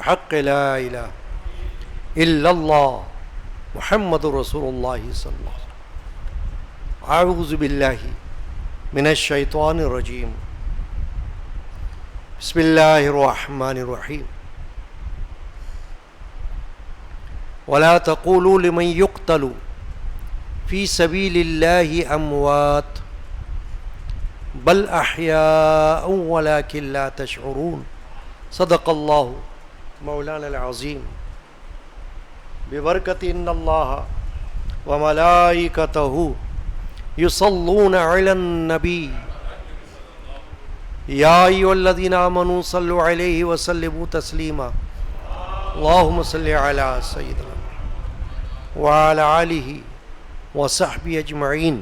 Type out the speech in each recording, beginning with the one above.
بحق لا الہ الا اللہ محمد رسول اللہ صلی اللہ علیہ وسلم. اعوذ باللہ من الشیطان الرجیم. بسم اللہ الرحمن الرحیم. ولا تقولوا لمن يقتل في سبيل الله اموات بل احياء ولكن لا تشعرون. صدق اللہ مولانا العظیم. ببرکت ان اللہ وملائکتہ یصلون علی النبی یا ایھا الذین آمنوا صلوا علیہ وسلموا تسلیما. اللہم صل علی سیدنا وعلی آلہ وصحبہ اجمعین.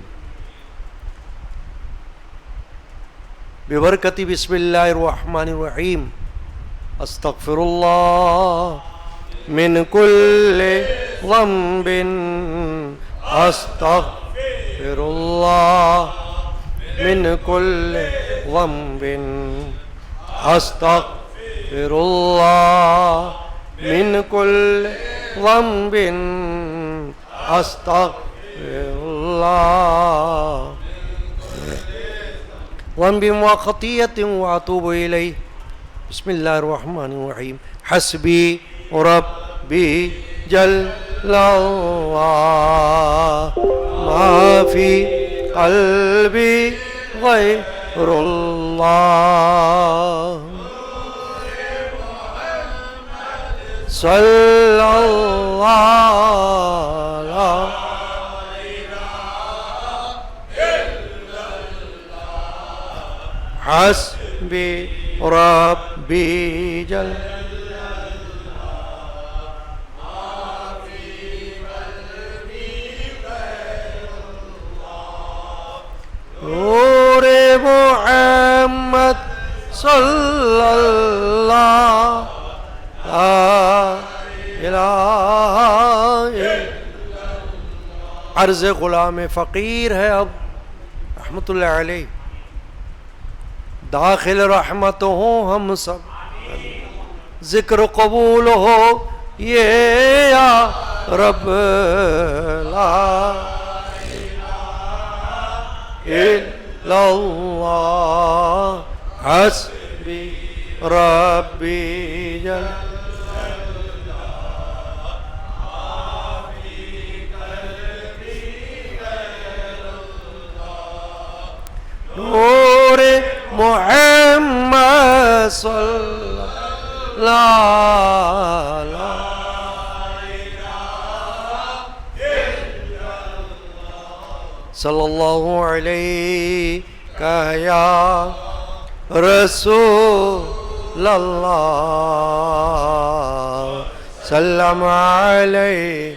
ببرکت بسم اللہ الرحمن الرحیم. استغفر اللہ من کل ذنب استغفر اللہ من کل ذنب استغفر اللہ من کل ذنب استغفر اللہ ذنب وخطیۃ واتوب الیہ. بسم اللہ الرحمن الرحیم. حسبی ربی جل اللہ ما فی قلبی غیر اللہ صلی اللہ حسبی ربی جل نور محمد صلی اللہ الہ. عرض غلام فقیر ہے اب رحمت اللہ علیہ. داخل رحمت ہوں ہم سب, ذکر قبول ہو یہ یا رب. لا الا اللہ حسبی ربی جل نور محمد صلی اللہ علیہ یا رسول اللہ سلم علیہ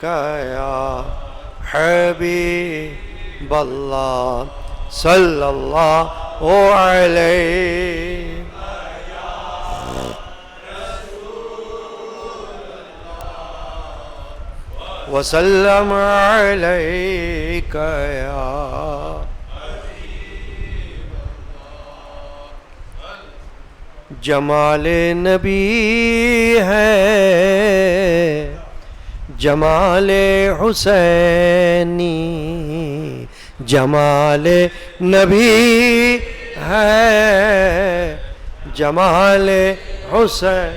یا حبیب اللہ صلی اللہ علیہ وسلم علیک یا جمال نبی ہے جمال حسینی. جمال نبی ہے جمال حسین.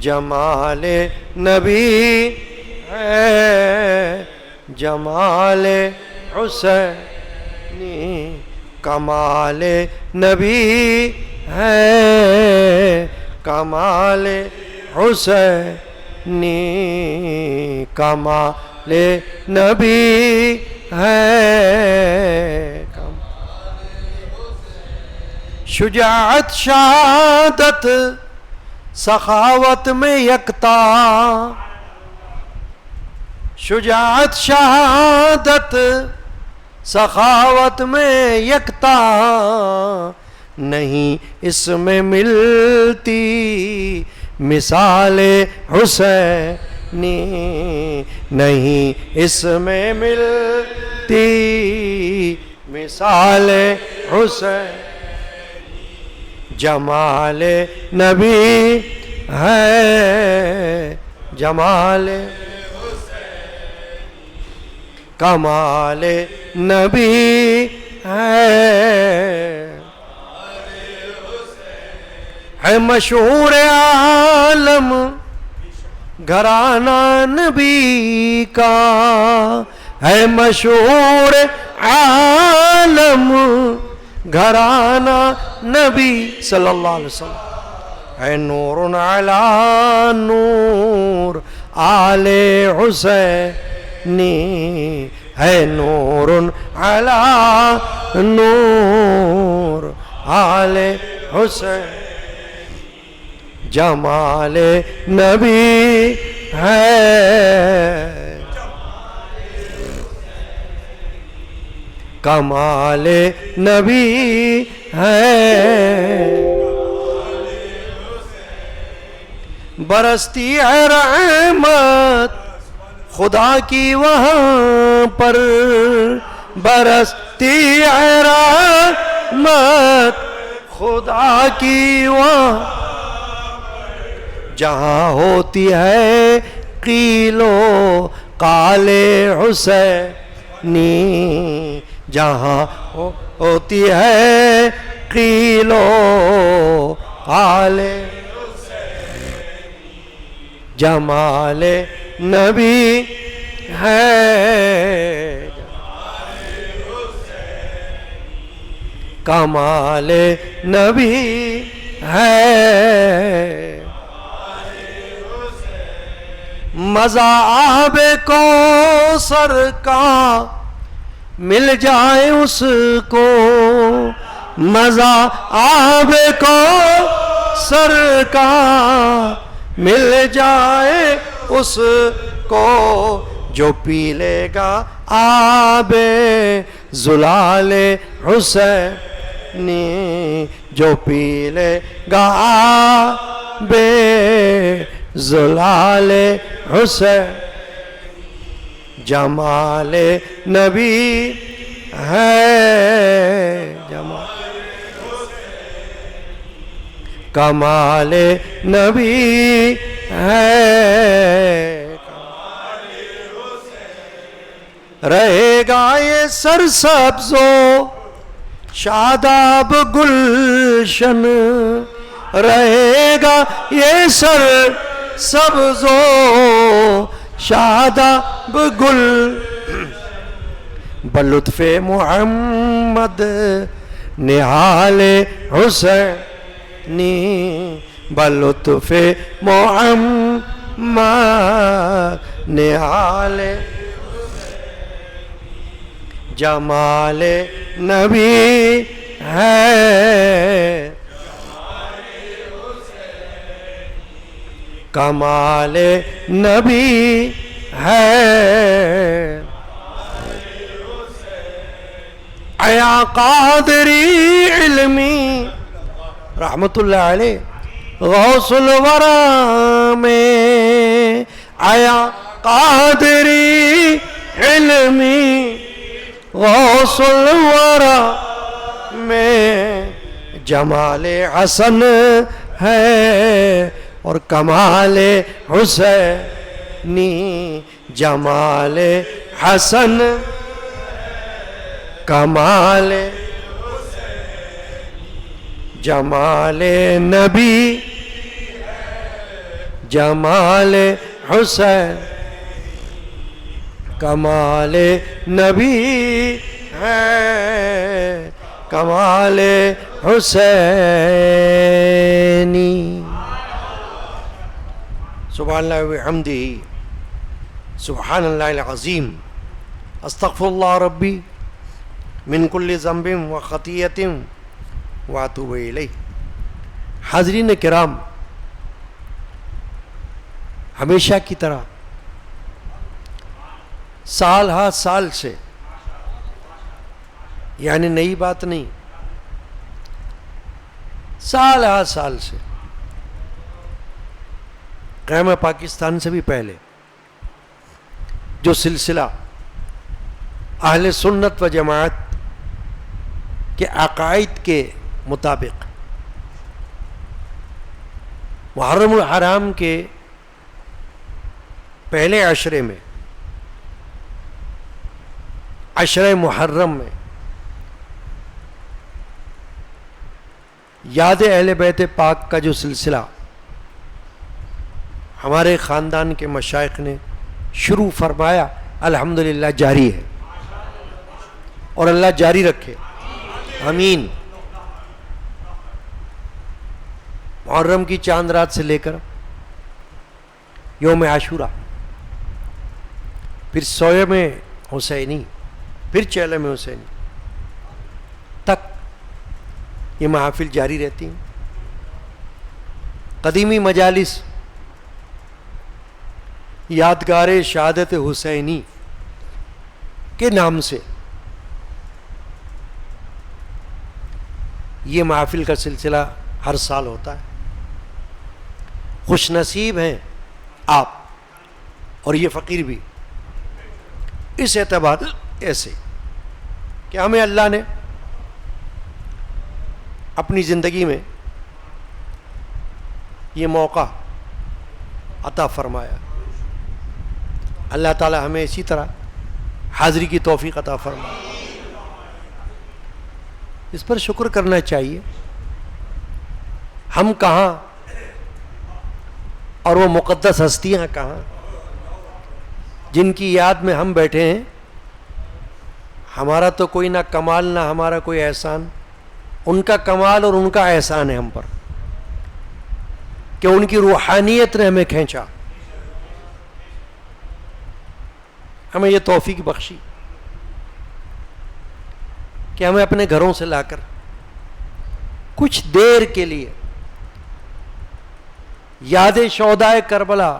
جمال نبی ہے جمال حسینی. کمال نبی ہے کمال حسینی. کمال نبی ہے شجاعت شہادت سخاوت میں یکتا. شجاعت شہادت سخاوت میں یکتا. نہیں اس میں ملتی مثال حسینی. نہیں اس میں ملتی مثال حسین. جمال نبی ہے جمال کمال نبی ہے مشہور عالم گھرانہ نبی کا ہے مشہور عالم گھرانہ نبی صلی اللہ علیہ وسلم ہے نور علی نور آل حسینی ہے نور علی نور آل حسین جمال نبی ہے کمال نبی ہے برستی ہے رحمت خدا کی وہاں پر برستی ہے رحمت خدا کی وہاں جہاں ہوتی ہے قیل و قال حسینی جہاں ہوتی ہے قیل و قال جمال نبی ہے کمال نبی ہے مزہ آب کوثر کا مل جائے اس کو مزہ آب کوثر کا مل جائے اس کو جو پی لے گا آب زلال حسینی جو پی لے گا آب زلال حسین جمال نبی ہے کمال نبی ہے رہے گا یہ سرسبز و شاداب گلشن رہے گا یہ سرسبز و شاداب گل بلطف محمد نہال حسینی بلطف محمد نہال جمال نبی ہے کمال نبی ہے ایا قادری علمی رحمت اللہ علیہ غوث الورا میں ایا قادری علمی غوث الورا میں جمال حسن ہے اور کمال حسینی جمال حسن کمال جمال نبی جمال حسین کمال نبی ہے کمال حسینی سبحان اللہ وبحمدہ سبحان اللہ العظیم استغفر اللہ ربی من کل ذنب و خطیۃ واتوب الیہ. حاضرین کرام، ہمیشہ کی طرح سال ہا سال سے، یعنی نئی بات نہیں، سال ہا سال سے قیام پاکستان سے بھی پہلے جو سلسلہ اہل سنت و جماعت کے عقائد کے مطابق محرم الحرام کے پہلے عشرے میں، عشرہ محرم میں یاد اہل بیت پاک کا جو سلسلہ ہمارے خاندان کے مشائخ نے شروع فرمایا، الحمدللہ جاری ہے، اور اللہ جاری رکھے، آمین۔ محرم کی چاند رات سے لے کر یوم عاشورہ، پھر سوئے میں حسینی، پھر چہلے میں حسینی تک یہ محافل جاری رہتی ہیں۔ قدیمی مجالس یادگار شہادت حسینی کے نام سے یہ محافل کا سلسلہ ہر سال ہوتا ہے۔ خوش نصیب ہیں آپ اور یہ فقیر بھی، اس اعتبار ایسے کہ ہمیں اللہ نے اپنی زندگی میں یہ موقع عطا فرمایا۔ اللہ تعالی ہمیں اسی طرح حاضری کی توفیق عطا فرمائے۔ اس پر شکر کرنا چاہیے۔ ہم کہاں اور وہ مقدس ہستیاں کہاں جن کی یاد میں ہم بیٹھے ہیں؟ ہمارا تو کوئی نہ کمال نہ ہمارا کوئی احسان، ان کا کمال اور ان کا احسان ہے ہم پر کہ ان کی روحانیت نے ہمیں کھینچا، ہمیں یہ توفیق بخشی کہ ہمیں اپنے گھروں سے لا کر کچھ دیر کے لیے یاد شہدائے کربلا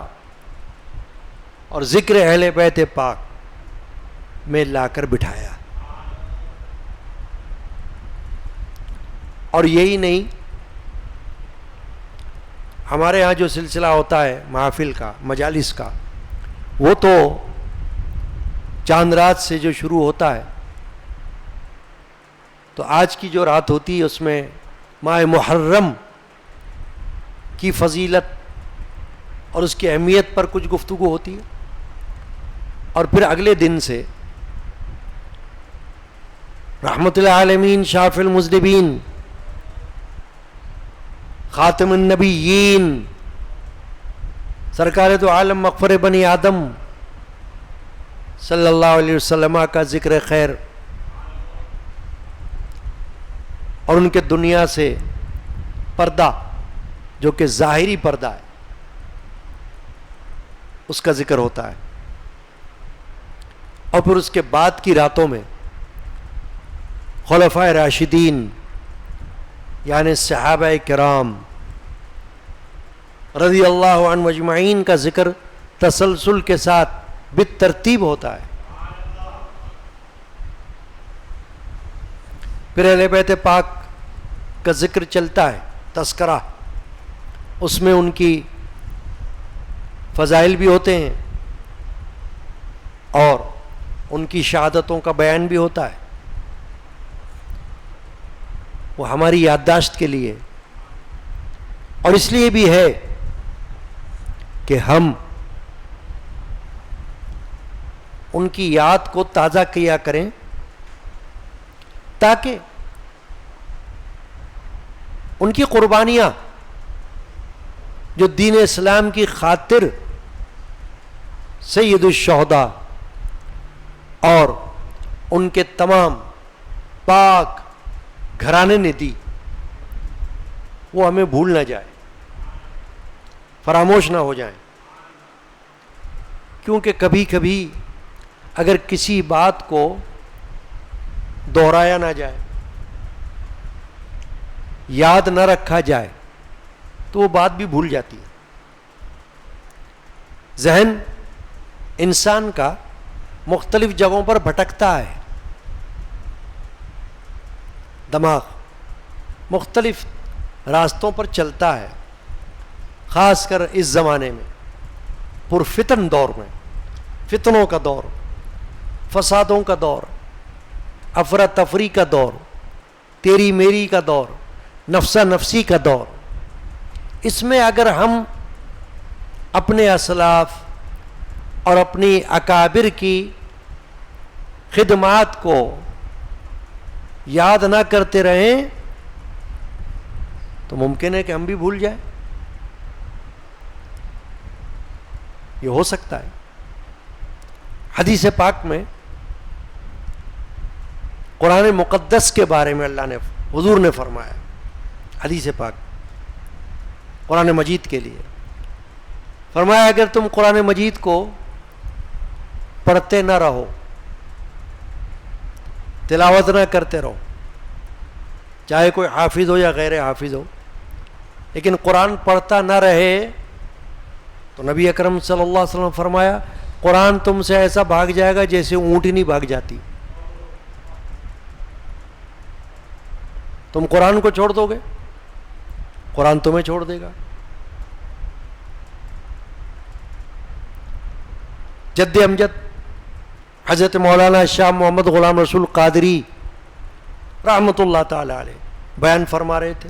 اور ذکر اہل بیت پاک میں لا کر بٹھایا۔ اور یہی نہیں، ہمارے ہاں جو سلسلہ ہوتا ہے محافل کا، مجالس کا، وہ تو چاند رات سے جو شروع ہوتا ہے، تو آج کی جو رات ہوتی ہے اس میں ماہ محرم کی فضیلت اور اس کی اہمیت پر کچھ گفتگو ہوتی ہے، اور پھر اگلے دن سے رحمت العالمین شافی المذنبین خاتم النبیین سرکار دو عالم مغفر بنی آدم صلی اللہ علیہ وسلم کا ذکر خیر اور ان کے دنیا سے پردہ جو کہ ظاہری پردہ ہے اس کا ذکر ہوتا ہے، اور پھر اس کے بعد کی راتوں میں خلفائے راشدین یعنی صحابہ کرام رضی اللہ عنہ اجمعین کا ذکر تسلسل کے ساتھ بالترتیب ہوتا ہے۔ پھر اہل بیت پاک کا ذکر چلتا ہے، تذکرہ، اس میں ان کی فضائل بھی ہوتے ہیں اور ان کی شہادتوں کا بیان بھی ہوتا ہے۔ وہ ہماری یادداشت کے لیے اور اس لیے بھی ہے کہ ہم ان کی یاد کو تازہ کیا کریں تاکہ ان کی قربانیاں جو دین اسلام کی خاطر سید الشہداء اور ان کے تمام پاک گھرانے نے دی، وہ ہمیں بھول نہ جائے، فراموش نہ ہو جائیں، کیونکہ کبھی کبھی اگر کسی بات کو دہرایا نہ جائے، یاد نہ رکھا جائے تو وہ بات بھی بھول جاتی ہے۔ ذہن انسان کا مختلف جگہوں پر بھٹکتا ہے، دماغ مختلف راستوں پر چلتا ہے، خاص کر اس زمانے میں، پرفتن دور میں، فتنوں کا دور، فسادوں کا دور، افراتفری کا دور، تیری میری کا دور، نفسا نفسی کا دور، اس میں اگر ہم اپنے اسلاف اور اپنی اکابر کی خدمات کو یاد نہ کرتے رہیں تو ممکن ہے کہ ہم بھی بھول جائیں. یہ ہو سکتا ہے. حدیث پاک میں قرآن مقدس کے بارے میں اللہ نے حضور نے فرمایا, حدیث پاک قرآن مجید کے لیے فرمایا اگر تم قرآن مجید کو پڑھتے نہ رہو, تلاوت نہ کرتے رہو, چاہے کوئی حافظ ہو یا غیر حافظ ہو, لیکن قرآن پڑھتا نہ رہے تو نبی اکرم صلی اللہ علیہ وسلم فرمایا قرآن تم سے ایسا بھاگ جائے گا جیسے اونٹنی بھاگ جاتی. تم قرآن کو چھوڑ دو گے, قرآن تمہیں چھوڑ دے گا. جد امجد حضرت مولانا شاہ محمد غلام رسول قادری رحمۃ اللہ تعالی علیہ بیان فرما رہے تھے,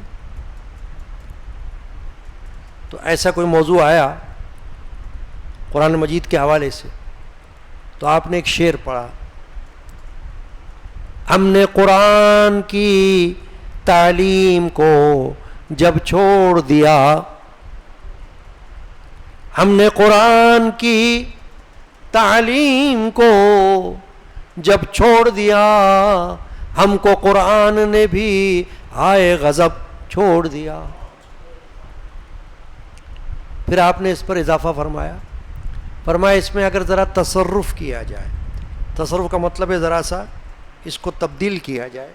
تو ایسا کوئی موضوع آیا قرآن مجید کے حوالے سے, تو آپ نے ایک شعر پڑھا, ہم نے قرآن کی تعلیم کو جب چھوڑ دیا, ہم نے قرآن کی تعلیم کو جب چھوڑ دیا, ہم کو قرآن نے بھی ہائے غضب چھوڑ دیا. پھر آپ نے اس پر اضافہ فرمایا اس میں اگر ذرا تصرف کیا جائے, تصرف کا مطلب ہے ذرا سا اس کو تبدیل کیا جائے,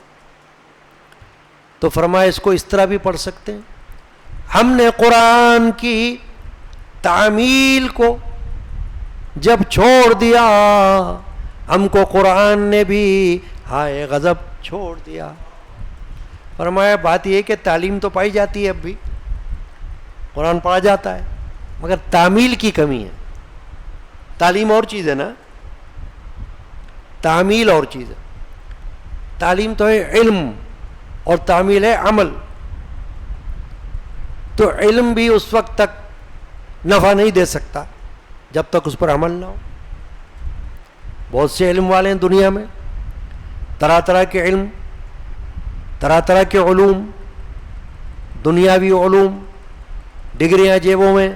تو فرمایا اس کو اس طرح بھی پڑھ سکتے ہیں, ہم نے قرآن کی تعمیل کو جب چھوڑ دیا, ہم کو قرآن نے بھی ہائے غضب چھوڑ دیا. فرمایا بات یہ کہ تعلیم تو پائی جاتی ہے, اب بھی قرآن پڑھا جاتا ہے, مگر تعمیل کی کمی ہے. تعلیم اور چیز ہے نا, تعمیل اور چیز ہے. تعلیم تو ہے علم اور تعمیل ہے عمل. تو علم بھی اس وقت تک نفع نہیں دے سکتا جب تک اس پر عمل نہ ہو. بہت سے علم والے ہیں دنیا میں, طرح طرح کے علم, طرح طرح کے علوم, دنیاوی علوم, ڈگریاں جیبوں میں,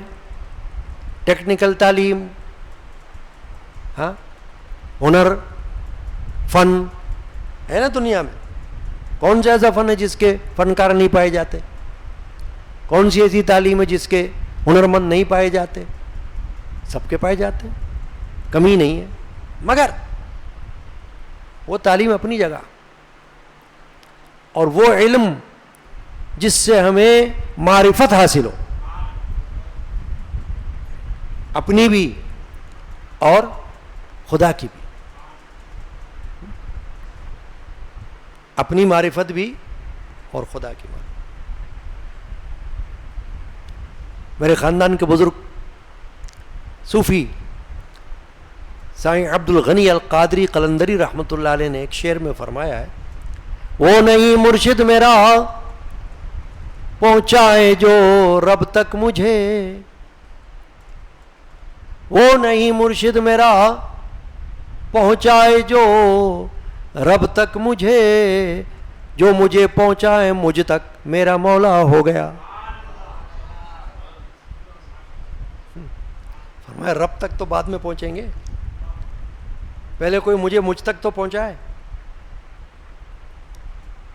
ٹیکنیکل تعلیم, ہاں ہنر, فن ہے نا دنیا میں. کون سا ایسا فن ہے جس کے فنکار نہیں پائے جاتے؟ کون سی ایسی تعلیم ہے جس کے ہنرمند نہیں پائے جاتے؟ سب کے پائے جاتے ہیں, کمی نہیں ہے. مگر وہ تعلیم اپنی جگہ, اور وہ علم جس سے ہمیں معرفت حاصل ہو, اپنی بھی اور خدا کی بھی, اپنی معرفت بھی اور خدا کی معرفت. میرے خاندان کے بزرگ صوفی سائیں عبد الغنی القادری قلندری رحمۃ اللہ علیہ نے ایک شعر میں فرمایا ہے, وہ نہیں مرشد میرا پہنچائے جو رب تک مجھے, وہ نہیں مرشد میرا پہنچائے جو رب تک مجھے, جو مجھے پہنچائے مجھ تک میرا مولا ہو گیا. فرمایا رب تک تو بعد میں پہنچیں گے, پہلے کوئی مجھ تک تو پہنچائے,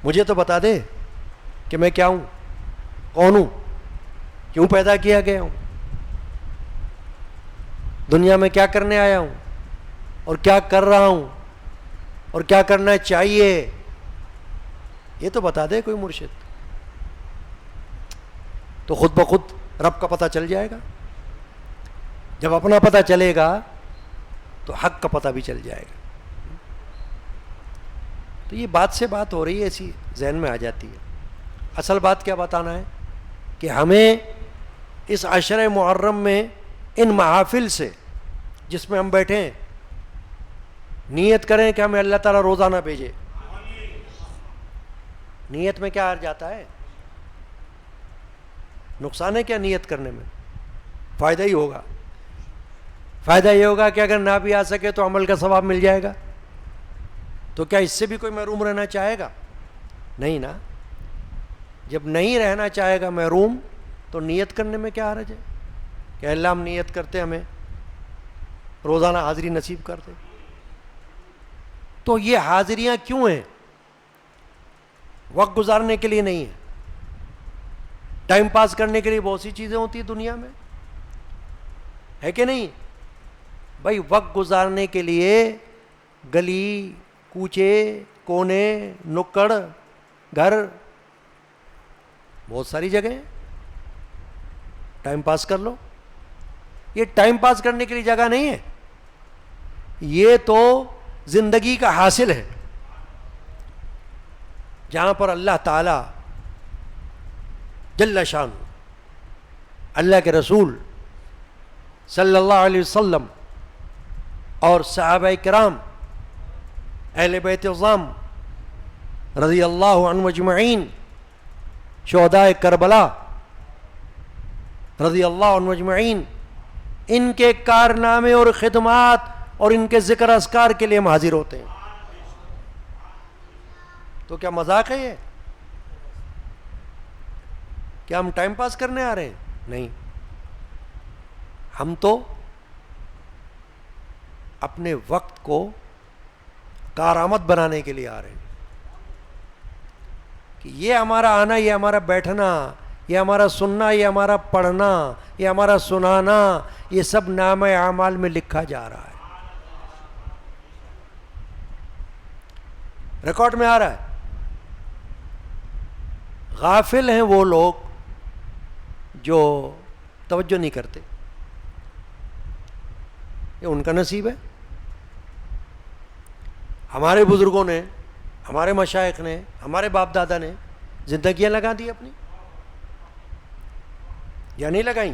مجھے تو بتا دے کہ میں کیا ہوں, کون ہوں, کیوں پیدا کیا گیا ہوں, دنیا میں کیا کرنے آیا ہوں, اور کیا کر رہا ہوں, اور کیا کرنا چاہیے, یہ تو بتا دے کوئی مرشد. تو خود بخود رب کا پتہ چل جائے گا. جب اپنا پتہ چلے گا تو حق کا پتہ بھی چل جائے گا. تو یہ بات سے بات ہو رہی ہے, ایسی ذہن میں آ جاتی ہے. اصل بات کیا بتانا ہے کہ ہمیں اس عشرہ محرم میں ان محافل سے جس میں ہم بیٹھے ہیں نیت کریں کہ ہمیں اللہ تعالیٰ روزانہ بھیجے. نیت میں کیا حرج جاتا ہے؟ نقصان ہے کیا نیت کرنے میں؟ فائدہ ہی ہوگا. فائدہ یہ ہوگا کہ اگر نہ بھی آ سکے تو عمل کا ثواب مل جائے گا. تو کیا اس سے بھی کوئی محروم رہنا چاہے گا؟ نہیں نا. جب نہیں رہنا چاہے گا محروم تو نیت کرنے میں کیا حرج ہے کہ اللہ ہم نیت کرتے ہمیں روزانہ حاضری نصیب کر دے. تو یہ حاضریاں کیوں ہیں؟ وقت گزارنے کے لیے نہیں ہے. ٹائم پاس کرنے کے لیے بہت سی چیزیں ہوتی ہیں دنیا میں, ہے کہ نہیں بھائی؟ وقت گزارنے کے لیے گلی کوچے کونے نکڑ گھر بہت ساری جگہیں ہیں, ٹائم پاس کر لو. یہ ٹائم پاس کرنے کے لیے جگہ نہیں ہے, یہ تو زندگی کا حاصل ہے جہاں پر اللہ تعالی جل شان, اللہ کے رسول صلی اللہ علیہ وسلم اور صحابہ کرام اہل بیت عظام رضی اللہ عنہم اجمعین, شہداء کربلا رضی اللہ عنہم اجمعین, ان کے کارنامے اور خدمات اور ان کے ذکر اذکار کے لیے ہم حاضر ہوتے ہیں. تو کیا مذاق ہے یہ؟ کیا ہم ٹائم پاس کرنے آ رہے ہیں؟ نہیں, ہم تو اپنے وقت کو کارآمد بنانے کے لیے آ رہے ہیں کہ یہ ہمارا آنا, یہ ہمارا بیٹھنا, یہ ہمارا سننا, یہ ہمارا پڑھنا, یہ ہمارا سنانا, یہ سب نامہ اعمال میں لکھا جا رہا ہے, ریکارڈ میں آ رہا ہے. غافل ہیں وہ لوگ جو توجہ نہیں کرتے, یہ ان کا نصیب ہے. ہمارے بزرگوں نے, ہمارے مشائخ نے, ہمارے باپ دادا نے زندگیاں لگا دی اپنی, یا نہیں لگائیں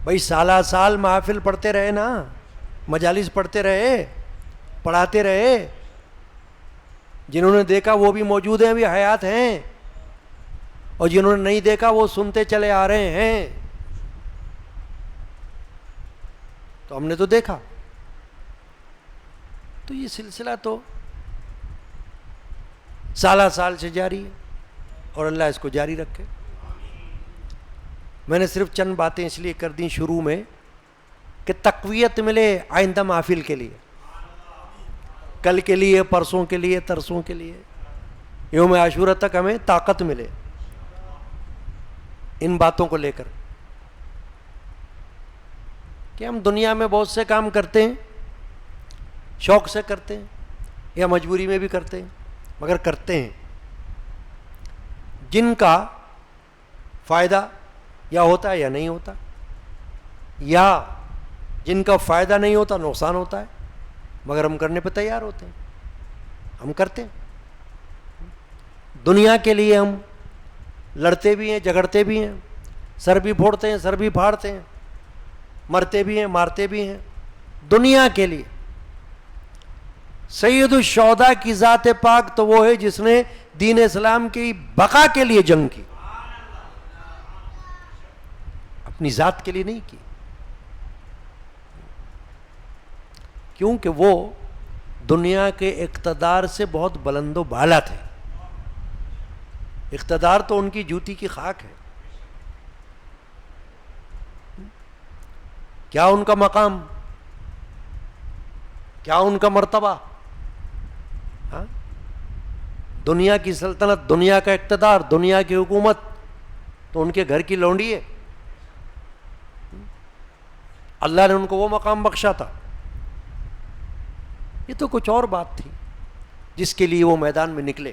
بھائی؟ سالہ سال محافل پڑھتے رہے نا, مجالس پڑھتے رہے, پڑھاتے رہے. جنہوں نے دیکھا وہ بھی موجود ہیں, بھی حیات ہیں, اور جنہوں نے نہیں دیکھا وہ سنتے چلے آ رہے ہیں. تو ہم نے تو دیکھا. تو یہ سلسلہ تو سالہ سال سے جاری ہے, اور اللہ اس کو جاری رکھے. میں نے صرف چند باتیں اس لیے کر دیں شروع میں کہ تقویت ملے آئندہ محفل کے لیے, کل کے لیے, پرسوں کے لیے, ترسوں کے لیے, یوم عاشورہ تک ہمیں طاقت ملے ان باتوں کو لے کر کہ ہم دنیا میں بہت سے کام کرتے ہیں, شوق سے کرتے ہیں یا مجبوری میں بھی کرتے ہیں, مگر کرتے ہیں جن کا فائدہ یا ہوتا ہے یا نہیں ہوتا, یا جن کا فائدہ نہیں ہوتا نقصان ہوتا ہے, مگر ہم کرنے پہ تیار ہوتے ہیں, ہم کرتے ہیں. دنیا کے لیے ہم لڑتے بھی ہیں, جھگڑتے بھی ہیں, سر بھی پھوڑتے ہیں, سر بھی پھاڑتے ہیں, مرتے بھی ہیں, مارتے بھی ہیں دنیا کے لیے. سید الشہداء کی ذات پاک تو وہ ہے جس نے دین اسلام کی بقا کے لیے جنگ کی, اپنی ذات کے لیے نہیں کی, کیونکہ وہ دنیا کے اقتدار سے بہت بلند و بالا تھے. اقتدار تو ان کی جوتی کی خاک ہے. کیا ان کا مقام, کیا ان کا مرتبہ, ہاں؟ دنیا کی سلطنت, دنیا کا اقتدار, دنیا کی حکومت تو ان کے گھر کی لونڈی ہے. اللہ نے ان کو وہ مقام بخشا تھا. یہ تو کچھ اور بات تھی جس کے لیے وہ میدان میں نکلے,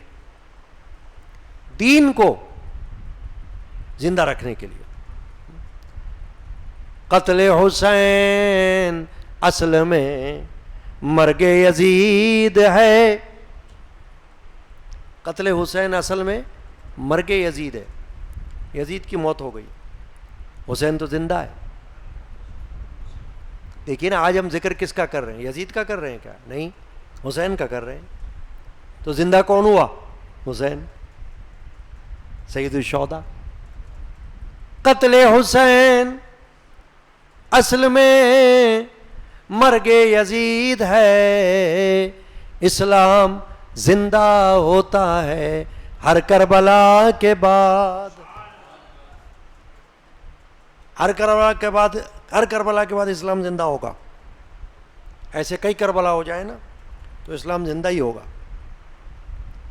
دین کو زندہ رکھنے کے لیے. قتل حسین اصل میں مرگ یزید ہے, قتل حسین اصل میں مرگ یزید ہے. یزید کی موت ہو گئی, حسین تو زندہ ہے. دیکھیے نا, آج ہم ذکر کس کا کر رہے ہیں؟ یزید کا کر رہے ہیں کیا؟ نہیں, حسین کا کر رہے ہیں. تو زندہ کون ہوا؟ حسین سید الشہداء. قتل حسین اصل میں مرگ یزید ہے، اسلام زندہ ہوتا ہے ہر کربلا کے بعد. ہر کربلا کے بعد اسلام زندہ ہوگا. ایسے کئی کربلا ہو جائے نا تو اسلام زندہ ہی ہوگا.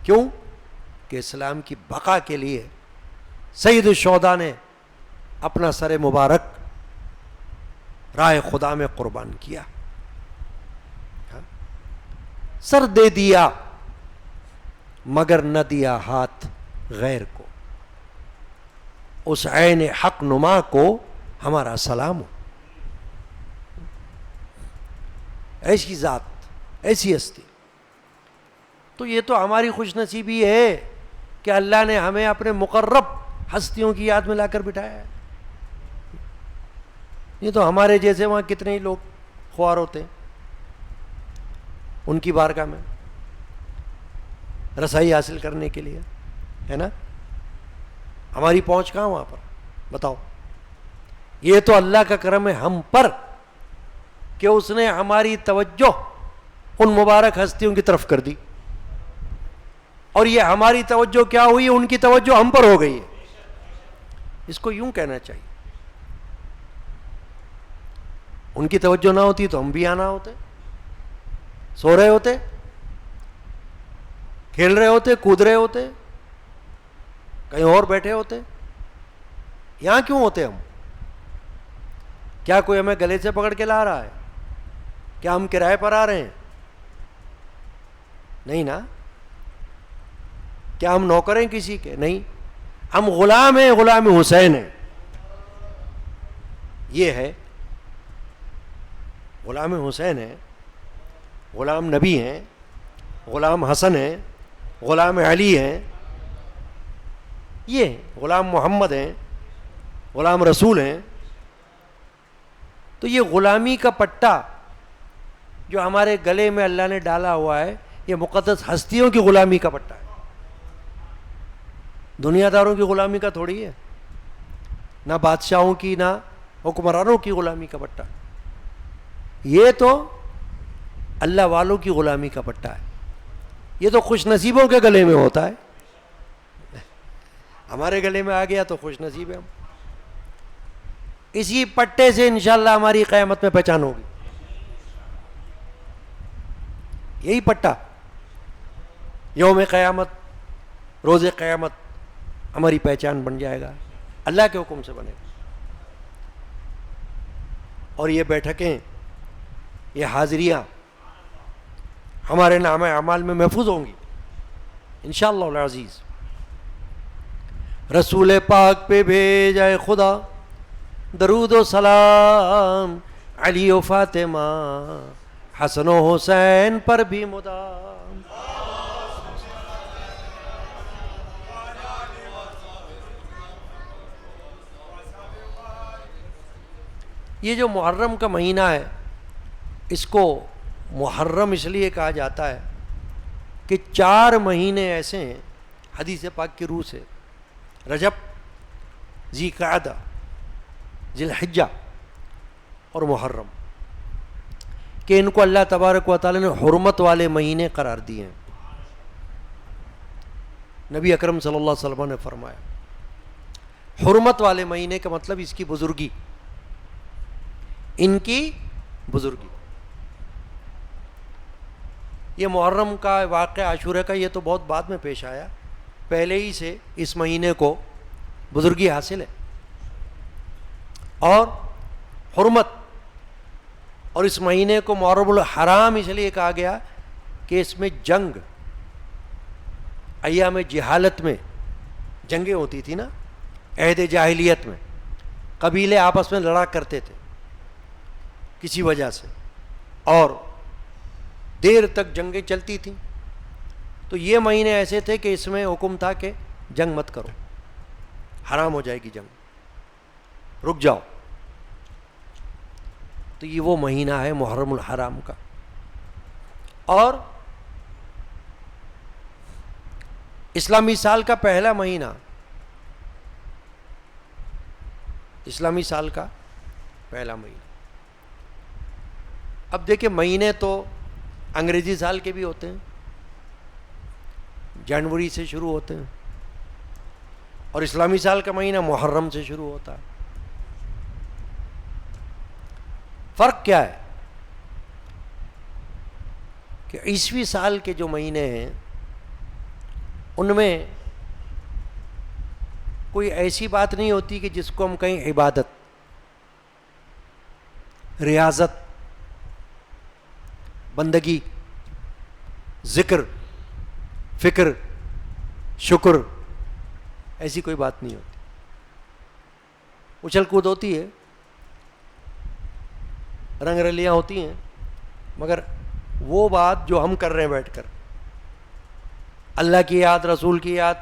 کیوں؟ کہ اسلام کی بقا کے لیے سید الشہداء نے اپنا سر مبارک راہ خدا میں قربان کیا، سر دے دیا مگر نہ دیا ہاتھ غیر کو. اس عین حق نما کو ہمارا سلام ہو. ایسی ذات، ایسی ہستی. تو یہ تو ہماری خوش نصیبی ہے کہ اللہ نے ہمیں اپنے مقرب ہستیوں کی یاد میں لا کر بٹھایا ہے. یہ تو ہمارے جیسے وہاں کتنے ہی لوگ خوار ہوتے ہیں ان کی بارگاہ میں رسائی حاصل کرنے کے لیے، ہے نا. ہماری پہنچ کہاں وہاں پر؟ بتاؤ. یہ تو اللہ کا کرم ہے ہم پر کہ اس نے ہماری توجہ ان مبارک ہستیوں کی طرف کر دی، اور یہ ہماری توجہ کیا ہوئی؟ ان کی توجہ ہم پر ہو گئی ہے. اس کو یوں کہنا چاہیے، ان کی توجہ نہ ہوتی تو ہم بھی آنا ہوتے، سو رہے ہوتے، کھیل رہے ہوتے، کود رہے ہوتے، کہیں اور بیٹھے ہوتے. یہاں کیوں ہوتے ہم؟ کیا کوئی ہمیں گلے سے پکڑ کے لا رہا ہے؟ کیا ہم کرائے پر آ رہے ہیں؟ نہیں نا. کیا ہم نوکر ہیں کسی کے؟ نہیں. ہم غلام ہیں، غلام حسین ہیں. یہ ہے غلام حسین ہیں، غلام نبی ہیں، غلام حسن ہیں، غلام علی ہیں، یہ غلام محمد ہیں، غلام رسول ہیں. تو یہ غلامی کا پٹا جو ہمارے گلے میں اللہ نے ڈالا ہوا ہے، یہ مقدس ہستیوں کی غلامی کا پٹا ہے، دنیا داروں کی غلامی کا تھوڑی ہے، نہ بادشاہوں کی نہ حکمرانوں کی غلامی کا پٹا. یہ تو اللہ والوں کی غلامی کا پٹا ہے. یہ تو خوش نصیبوں کے گلے میں ہوتا ہے. ہمارے گلے میں آ گیا تو خوش نصیب ہے ہم. اسی پٹے سے انشاءاللہ ہماری قیامت میں پہچان ہوگی. یہی پٹا یوم قیامت، روز قیامت ہماری پہچان بن جائے گا، اللہ کے حکم سے بنے گا. اور یہ بیٹھکیں، یہ حاضریاں ہمارے نام اعمال میں محفوظ ہوں گی انشاءاللہ العزیز. رسول پاک پہ بھیجائے خدا درود و سلام، علی و فاطمہ حسن و حسین پر بھی مدام. یہ جو محرم کا مہینہ ہے، اس کو محرم اس لیے کہا جاتا ہے کہ 4 مہینے ایسے ہیں حدیث پاک کی روح سے، رجب، ذی قعدہ، ذی الحجہ اور محرم، کہ ان کو اللہ تبارک و تعالی نے حرمت والے مہینے قرار دیے ہیں. نبی اکرم صلی اللہ علیہ وسلم نے فرمایا حرمت والے مہینے کا مطلب اس کی بزرگی، ان کی بزرگی. یہ محرم کا واقعہ عاشورہ کا یہ تو بہت بعد میں پیش آیا، پہلے ہی سے اس مہینے کو بزرگی حاصل ہے اور حرمت. اور اس مہینے کو محرم الحرام اس لیے کہا گیا کہ اس میں جنگ، ایام جہالت میں جنگیں ہوتی تھی نا، عہد جاہلیت میں قبیلے آپس میں لڑا کرتے تھے کسی وجہ سے، اور دیر تک جنگیں چلتی تھیں. تو یہ مہینے ایسے تھے کہ اس میں حکم تھا کہ جنگ مت کرو، حرام ہو جائے گی جنگ، رک جاؤ. تو یہ وہ مہینہ ہے محرم الحرام کا. اور اسلامی سال کا پہلا مہینہ اسلامی سال کا پہلا مہینہ. اب دیکھیں مہینے تو انگریزی سال کے بھی ہوتے ہیں، جنوری سے شروع ہوتے ہیں، اور اسلامی سال کا مہینہ محرم سے شروع ہوتا ہے. فرق کیا ہے کہ عیسوی سال کے جو مہینے ہیں ان میں کوئی ایسی بات نہیں ہوتی کہ جس کو ہم کہیں عبادت، ریاضت، بندگی، ذکر، فکر، شکر، ایسی کوئی بات نہیں ہوتی. اچھل کود ہوتی ہے، رنگ رلیاں ہوتی ہیں، مگر وہ بات جو ہم کر رہے ہیں بیٹھ کر، اللہ کی یاد، رسول کی یاد،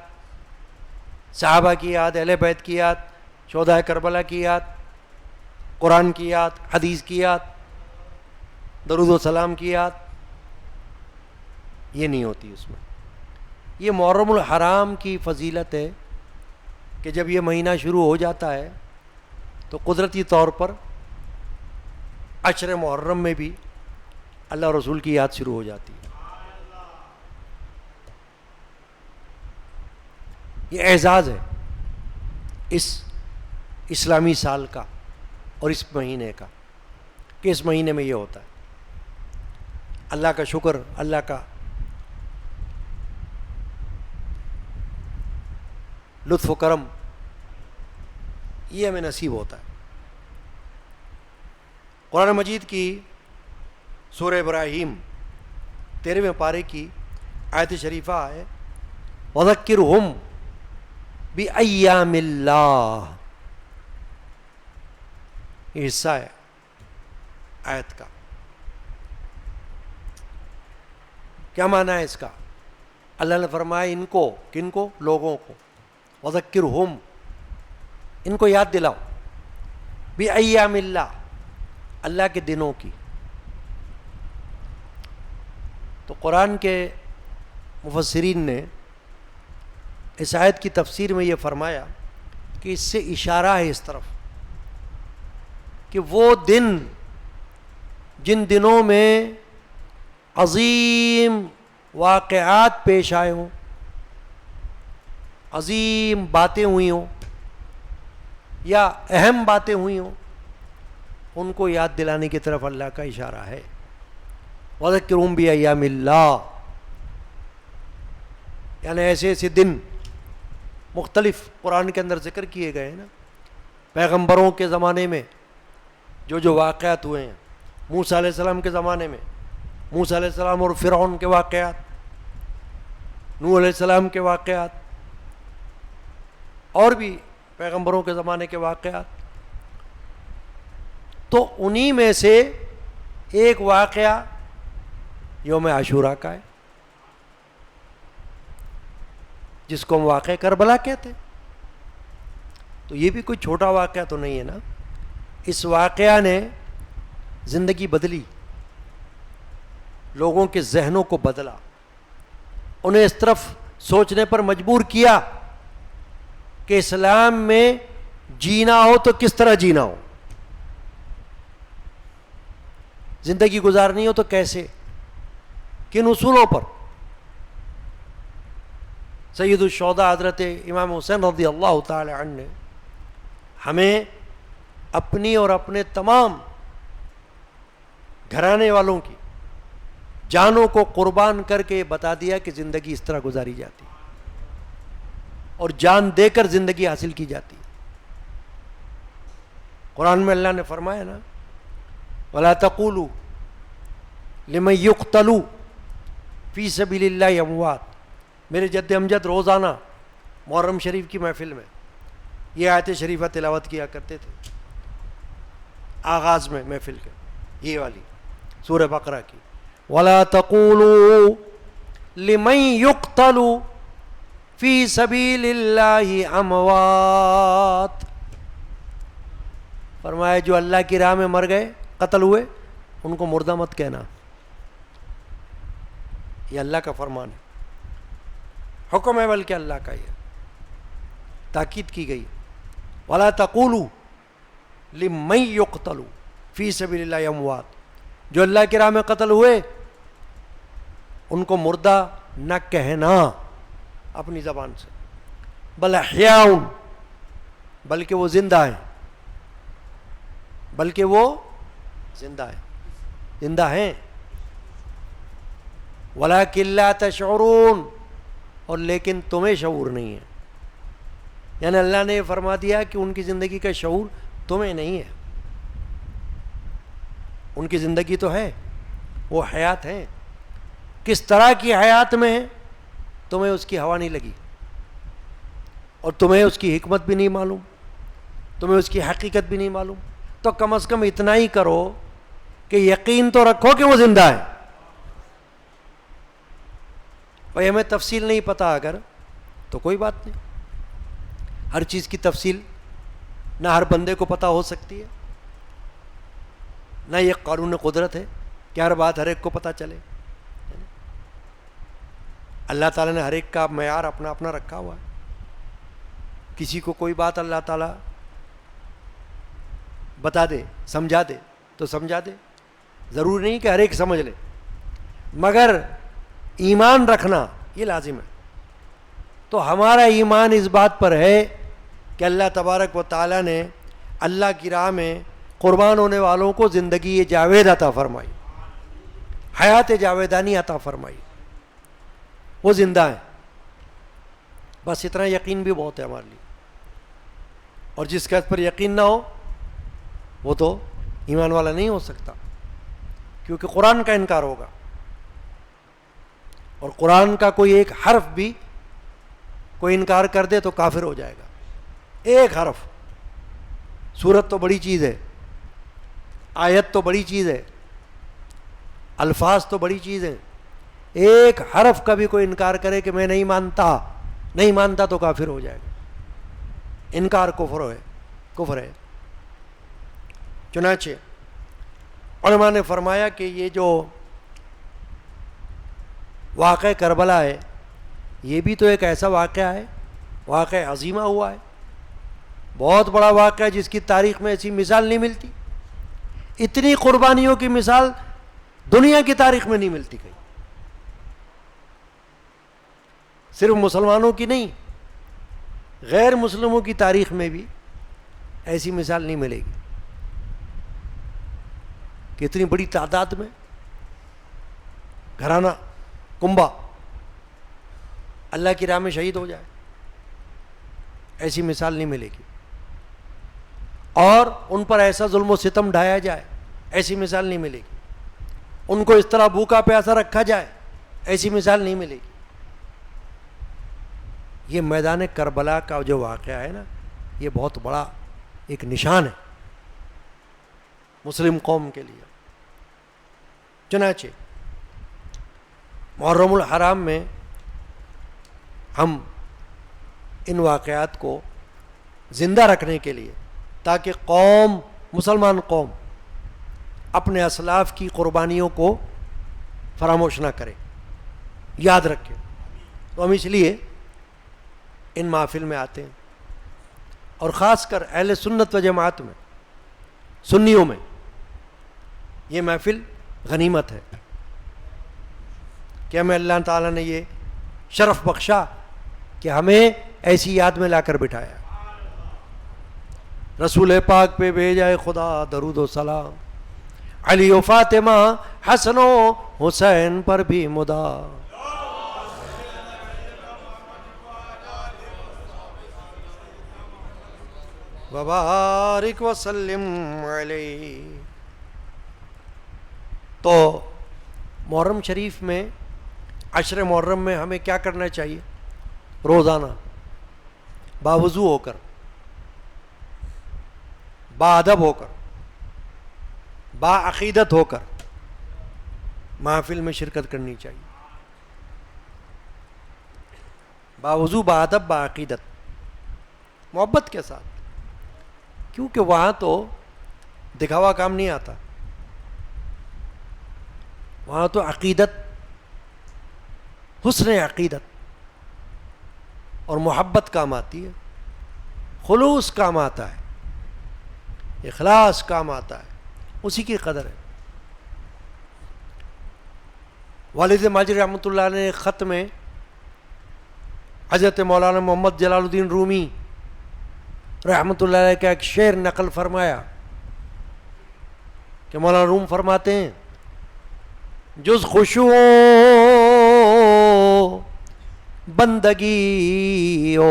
صحابہ کی یاد، اہل بیت کی یاد، شہداء کربلا کی یاد، قرآن کی یاد، حدیث کی یاد، درود و سلام کی یاد، یہ نہیں ہوتی اس میں. یہ محرم الحرام کی فضیلت ہے کہ جب یہ مہینہ شروع ہو جاتا ہے تو قدرتی طور پر عشر محرم میں بھی اللہ اور رسول کی یاد شروع ہو جاتی ہے. یہ اعزاز ہے اس اسلامی سال کا اور اس مہینے کا کہ اس مہینے میں یہ ہوتا ہے. اللہ کا شکر، اللہ کا لطف و کرم، یہ ہمیں نصیب ہوتا ہے. قرآن مجید کی سورہ ابراہیم 13ویں پارے کی آیت شریفہ ہے وَذَكِّرْهُمْ بِأَيَّامِ اللَّهِ. یہ حصہ ہے آیت کا. کیا معنی ہے اس کا؟ اللہ نے فرمایا ان کو، کن کو؟ لوگوں کو. وَذَكِّرْهُمْ، ان کو یاد دلاؤ، بِأَيَّامِ اللَّهِ، اللہ کے دنوں کی. تو قرآن کے مفسرین نے اس آیت کی تفسیر میں یہ فرمایا کہ اس سے اشارہ ہے اس طرف کہ وہ دن جن دنوں میں عظیم واقعات پیش آئے ہوں، عظیم باتیں ہوئی ہوں یا اہم باتیں ہوئی ہوں، ان کو یاد دلانے کی طرف اللہ کا اشارہ ہے. وَذَكِّرْهُمْ بِأَيَّامِ اللَّهِ، یعنی ایسے ایسے دن مختلف قرآن کے اندر ذکر کیے گئے ہیں نا، پیغمبروں کے زمانے میں جو واقعات ہوئے ہیں. موسیٰ علیہ السلام کے زمانے میں موسیٰ علیہ السلام اور فرعون کے واقعات، نوح علیہ السلام کے واقعات، اور بھی پیغمبروں کے زمانے کے واقعات. تو انہی میں سے ایک واقعہ یوم عاشوراء کا ہے، جس کو ہم واقعہ کربلا کہتے ہیں. تو یہ بھی کوئی چھوٹا واقعہ تو نہیں ہے نا. اس واقعہ نے زندگی بدلی، لوگوں کے ذہنوں کو بدلا، انہیں اس طرف سوچنے پر مجبور کیا کہ اسلام میں جینا ہو تو کس طرح جینا ہو، زندگی گزارنی ہو تو کیسے، کن اصولوں پر. سید الشہداء حضرت امام حسین رضی اللہ تعالی عنہ نے ہمیں اپنی اور اپنے تمام گھرانے والوں کی جانوں کو قربان کر کے بتا دیا کہ زندگی اس طرح گزاری جاتی ہے اور جان دے کر زندگی حاصل کی جاتی ہے. قرآن میں اللہ نے فرمایا نا وَلَا تَقُولُوا لِمَن يُقْتَلُوا فِي سَبِيلِ اللَّهِ أَمْوَاتٌ. میرے جد امجد روزانہ محرم شریف کی محفل میں یہ آیت شریفہ تلاوت کیا کرتے تھے آغاز میں محفل کے، یہ والی سورہ بقرہ کی وَلَا تَقُولُوا لِمَن يُقْتَلُوا فِي سَبِيلِ اللَّهِ أَمْوَاتٌ. فرمایا جو اللہ کی راہ میں مر گئے، قتل ہوئے، ان کو مردہ مت کہنا. یہ اللہ کا فرمان ہے، حکم ہے، بلکہ اللہ کا یہ تاکید کی گئی. وَلَا تَقُولُوا لمن یقتل فی سبیل اللہ اموات، جو اللہ کی راہ میں قتل ہوئے ان کو مردہ نہ کہنا اپنی زبان سے، بل احیاء، بلکہ وہ زندہ ہیں، بلکہ وہ زندہ ہیں، زندہ ہیں، ولکن لا تشعرون، اور لیکن تمہیں شعور نہیں ہے، یعنی اللہ نے یہ فرما دیا کہ ان کی زندگی کا شعور تمہیں نہیں ہے، ان کی زندگی تو ہے، وہ حیات ہے، کس طرح کی حیات میں ہے تمہیں اس کی ہوا نہیں لگی، اور تمہیں اس کی حکمت بھی نہیں معلوم، تمہیں اس کی حقیقت بھی نہیں معلوم، تو کم از کم اتنا ہی کرو کہ یقین تو رکھو کہ وہ زندہ ہے۔ بھائی ہمیں تفصیل نہیں پتہ اگر تو کوئی بات نہیں، ہر چیز کی تفصیل نہ ہر بندے کو پتہ ہو سکتی ہے، نہ یہ قانون قدرت ہے کہ ہر بات ہر ایک کو پتہ چلے، اللہ تعالیٰ نے ہر ایک کا معیار اپنا اپنا رکھا ہوا ہے، کسی کو کوئی بات اللہ تعالیٰ بتا دے سمجھا دے تو سمجھا دے، ضروری نہیں کہ ہر ایک سمجھ لے، مگر ایمان رکھنا یہ لازم ہے۔ تو ہمارا ایمان اس بات پر ہے کہ اللہ تبارک و تعالیٰ نے اللہ کی راہ میں قربان ہونے والوں کو زندگی جاوید عطا فرمائی، حیات جاویدانی عطا فرمائی، وہ زندہ ہیں، بس اتنا یقین بھی بہت ہے ہمارے لیے، اور جس کا اس پر یقین نہ ہو وہ تو ایمان والا نہیں ہو سکتا، کیونکہ قرآن کا انکار ہوگا، اور قرآن کا کوئی ایک حرف بھی کوئی انکار کر دے تو کافر ہو جائے گا، ایک حرف، سورت تو بڑی چیز ہے، آیت تو بڑی چیز ہے، الفاظ تو بڑی چیز ہیں، ایک حرف کا بھی کوئی انکار کرے کہ میں نہیں مانتا تو کافر ہو جائے گا، انکار کفر ہے۔ چنانچہ علماء نے فرمایا کہ یہ جو واقعہ کربلا ہے یہ بھی تو ایک ایسا واقعہ ہے، واقعہ عظیمہ ہوا ہے، بہت بڑا واقعہ ہے جس کی تاریخ میں ایسی مثال نہیں ملتی، اتنی قربانیوں کی مثال دنیا کی تاریخ میں نہیں ملتی کہیں، صرف مسلمانوں کی نہیں، غیر مسلموں کی تاریخ میں بھی ایسی مثال نہیں ملے گی کہ اتنی بڑی تعداد میں گھرانہ کنبہ اللہ کی راہ میں شہید ہو جائے، ایسی مثال نہیں ملے گی، اور ان پر ایسا ظلم و ستم ڈھایا جائے، ایسی مثال نہیں ملے گی، ان کو اس طرح بھوکا پیاسا رکھا جائے، ایسی مثال نہیں ملے گی۔ یہ میدان کربلا کا جو واقعہ ہے نا، یہ بہت بڑا ایک نشان ہے مسلم قوم کے لیے۔ چنانچہ محرم الحرام میں ہم ان واقعات کو زندہ رکھنے کے لیے، تاکہ مسلمان قوم اپنے اسلاف کی قربانیوں کو فراموش نہ کرے، یاد رکھے، تو ہم اس لیے ان محافل میں آتے ہیں، اور خاص کر اہل سنت و جماعت میں، سنیوں میں یہ محفل غنیمت ہے کہ ہمیں اللہ تعالیٰ نے یہ شرف بخشا کہ ہمیں ایسی یاد میں لا کر بٹھایا، رسول پاک پہ بھیجائے خدا درود و سلام، علی و فاطمہ حسن و حسین پر بھی مدا، وبارک وسلم علیہ۔ تو محرم شریف میں، عشر محرم میں ہمیں کیا کرنا چاہیے؟ روزانہ باوضو ہو کر، باادب ہو کر، باعقیدت ہو کر محفل میں شرکت کرنی چاہیے، باوضو، باادب، باعقیدت، محبت کے ساتھ، کیونکہ وہاں تو دکھاوا کام نہیں آتا، وہاں تو عقیدت، حسن عقیدت اور محبت کام آتی ہے، خلوص کام آتا ہے، اخلاص کام آتا ہے، اسی کی قدر ہے۔ والد ماجد رحمۃ اللہ علیہ نے ایک خط میں حضرت مولانا محمد جلال الدین رومی رحمۃ اللہ علیہ کا ایک شعر نقل فرمایا کہ مولانا روم فرماتے ہیں جز خشوع بندگی و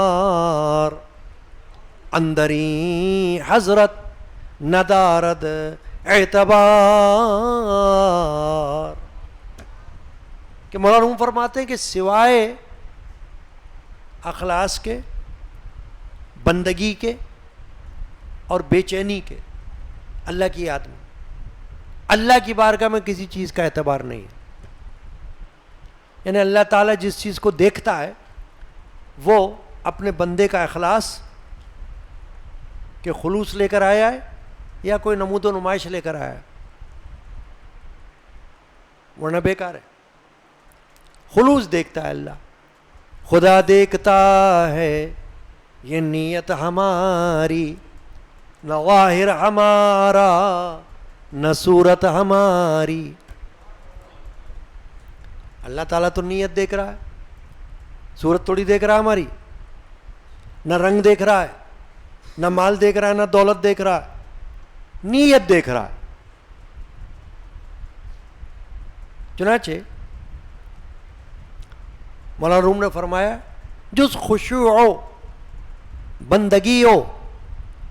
اضطرار اندری حضرت ندارد اعتبار، کہ مولانا روم فرماتے ہیں کہ سوائے اخلاص کے، بندگی کے اور بے چینی کے، اللہ کی یاد میں، اللہ کی بارگاہ میں کسی چیز کا اعتبار نہیں ہے۔ یعنی اللہ تعالیٰ جس چیز کو دیکھتا ہے وہ اپنے بندے کا اخلاص کہ خلوص لے کر آیا ہے یا کوئی نمود و نمائش لے کر آیا ہے، ورنہ بیکار ہے۔ خلوص دیکھتا ہے اللہ، خدا دیکھتا ہے یہ نیت ہماری، نہ ظاہر ہمارا نہ صورت ہماری۔ اللہ تعالیٰ تو نیت دیکھ رہا ہے، صورت تھوڑی دیکھ رہا ہے ہماری، نہ رنگ دیکھ رہا ہے، نہ مال دیکھ رہا ہے، نہ دولت دیکھ رہا ہے، نیت دیکھ رہا ہے۔ چنانچہ مولانا روم نے فرمایا جز خشوع بندگی ہو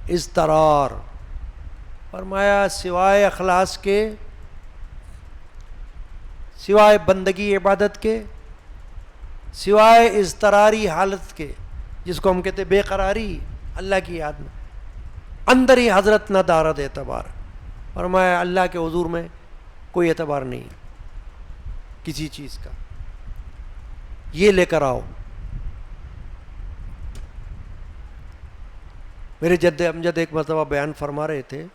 اضطرار، فرمایا سوائے اخلاص کے، سوائے بندگی عبادت کے، سوائے اضطراری حالت کے جس کو ہم کہتے بے قراری اللہ کی یاد میں، اندر ہی حضرت نہ دارد اعتبار، فرمایا اللہ کے حضور میں کوئی اعتبار نہیں کسی چیز کا، یہ لے کر آؤ۔ میرے جد امجد ایک مرتبہ بیان فرما رہے تھے